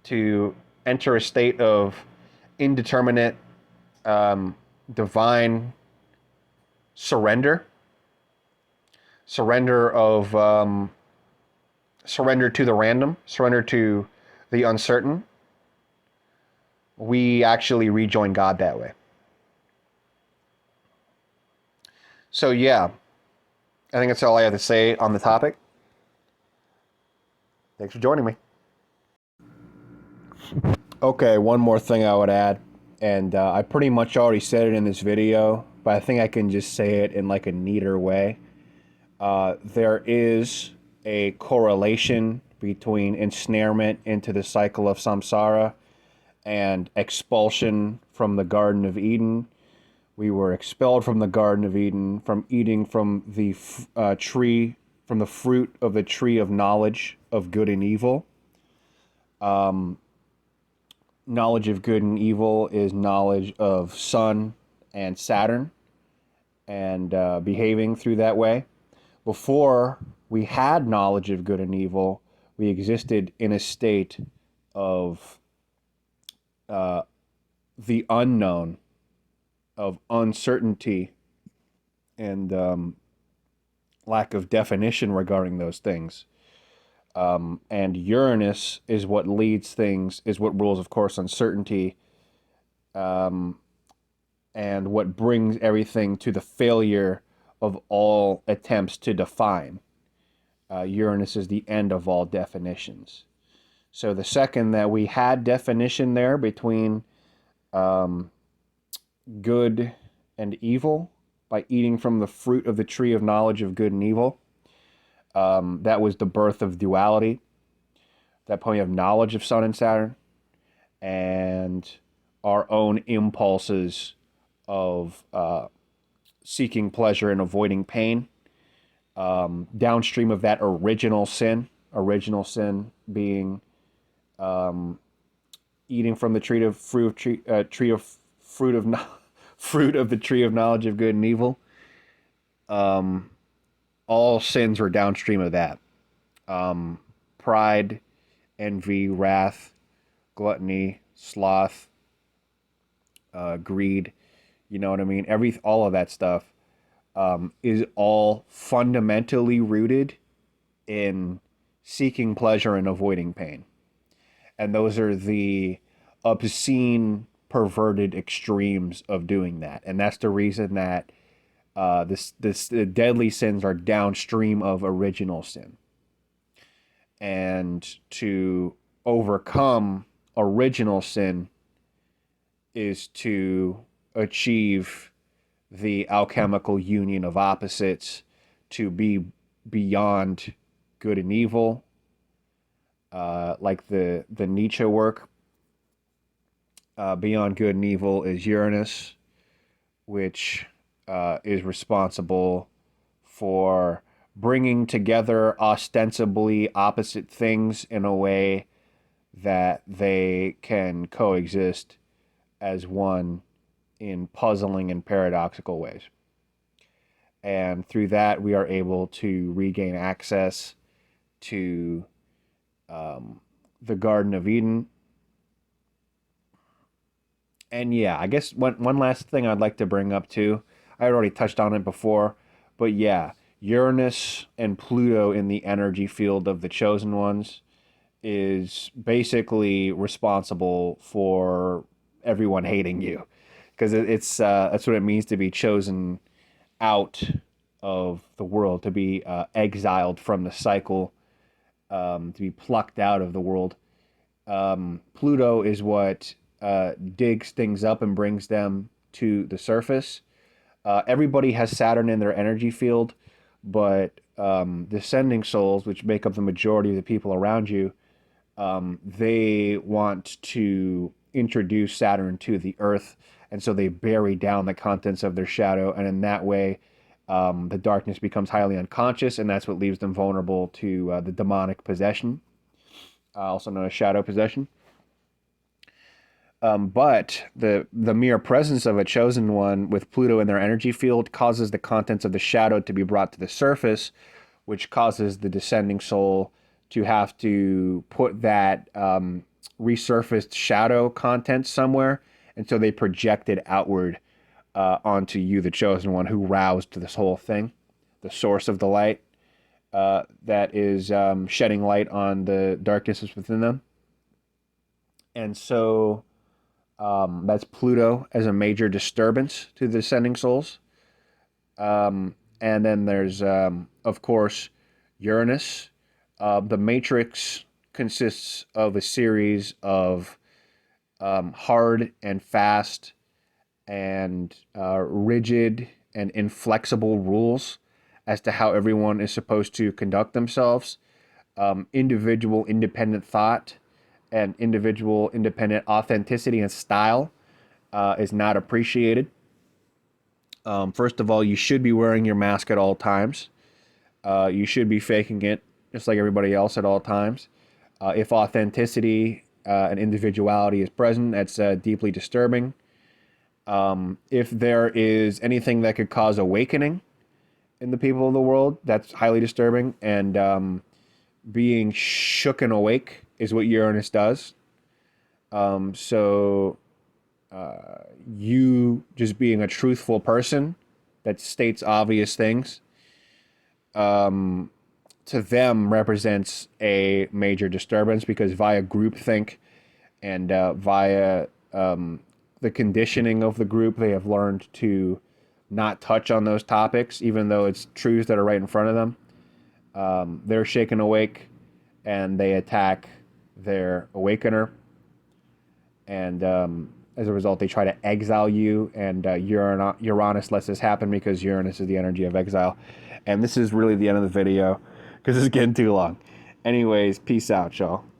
to enter a state of indeterminate, divine surrender to the random, surrender to the uncertain, we actually rejoin God that way. So yeah, I think that's all I have to say on the topic. Thanks for joining me. Okay, one more thing I would add, and I pretty much already said it in this video, but I think I can just say it in like a neater way. There is a correlation between ensnarement into the cycle of samsara and expulsion from the Garden of Eden. We were expelled from the Garden of Eden from eating from the tree, from the fruit of the tree of knowledge of good and evil. Knowledge of good and evil is knowledge of Sun and Saturn, and behaving through that way. Before we had knowledge of good and evil, we existed in a state of the unknown, of uncertainty, and lack of definition regarding those things. And Uranus is what leads things, is what rules, of course, uncertainty, and what brings everything to the failure of all attempts to define. Uranus is the end of all definitions. So the second that we had definition there between good and evil by eating from the fruit of the tree of knowledge of good and evil, that was the birth of duality. That point of knowledge of Sun and Saturn, and our own impulses of seeking pleasure and avoiding pain. Downstream of that, original sin being eating from the fruit of the tree of knowledge of good and evil. All sins were downstream of that. Pride, envy, wrath, gluttony, sloth, greed, you know what I mean? All of that stuff is all fundamentally rooted in seeking pleasure and avoiding pain. And those are the obscene, perverted extremes of doing that. And that's the reason that the deadly sins are downstream of original sin. And to overcome original sin is to achieve the alchemical union of opposites, to be beyond good and evil, like the Nietzsche work. Beyond good and evil is Uranus, which is responsible for bringing together ostensibly opposite things in a way that they can coexist as one in puzzling and paradoxical ways. And through that, we are able to regain access to the Garden of Eden. And yeah, I guess one last thing I'd like to bring up too, I already touched on it before, but yeah, Uranus and Pluto in the energy field of the chosen ones is basically responsible for everyone hating you, because it's that's what it means to be chosen out of the world, to be exiled from the cycle, to be plucked out of the world. Pluto is what digs things up and brings them to the surface. Everybody has Saturn in their energy field, but descending souls, which make up the majority of the people around you, they want to introduce Saturn to the Earth, and so they bury down the contents of their shadow, and in that way, the darkness becomes highly unconscious, and that's what leaves them vulnerable to the demonic possession, also known as shadow possession. But the mere presence of a chosen one with Pluto in their energy field causes the contents of the shadow to be brought to the surface, which causes the descending soul to have to put that resurfaced shadow content somewhere, and so they project it outward onto you, the chosen one, who roused this whole thing, the source of the light that is shedding light on the darknesses within them. And so that's Pluto as a major disturbance to the descending souls. And then there's, of course, Uranus. The matrix consists of a series of hard and fast and rigid and inflexible rules as to how everyone is supposed to conduct themselves. Individual independent thought and individual independent authenticity and style is not appreciated. First of all, you should be wearing your mask at all times. You should be faking it just like everybody else at all times. If authenticity and individuality is present, that's deeply disturbing. If there is anything that could cause awakening in the people of the world, that's highly disturbing. And being shook and awake is what Uranus does. So you just being a truthful person that states obvious things, to them represents a major disturbance, because via groupthink and via the conditioning of the group, they have learned to not touch on those topics, even though it's truths that are right in front of them. They're shaken awake and they attack their awakener. And as a result, they try to exile you, and Uranus lets this happen because Uranus is the energy of exile. And this is really the end of the video because it's getting too long. Anyways, peace out, y'all.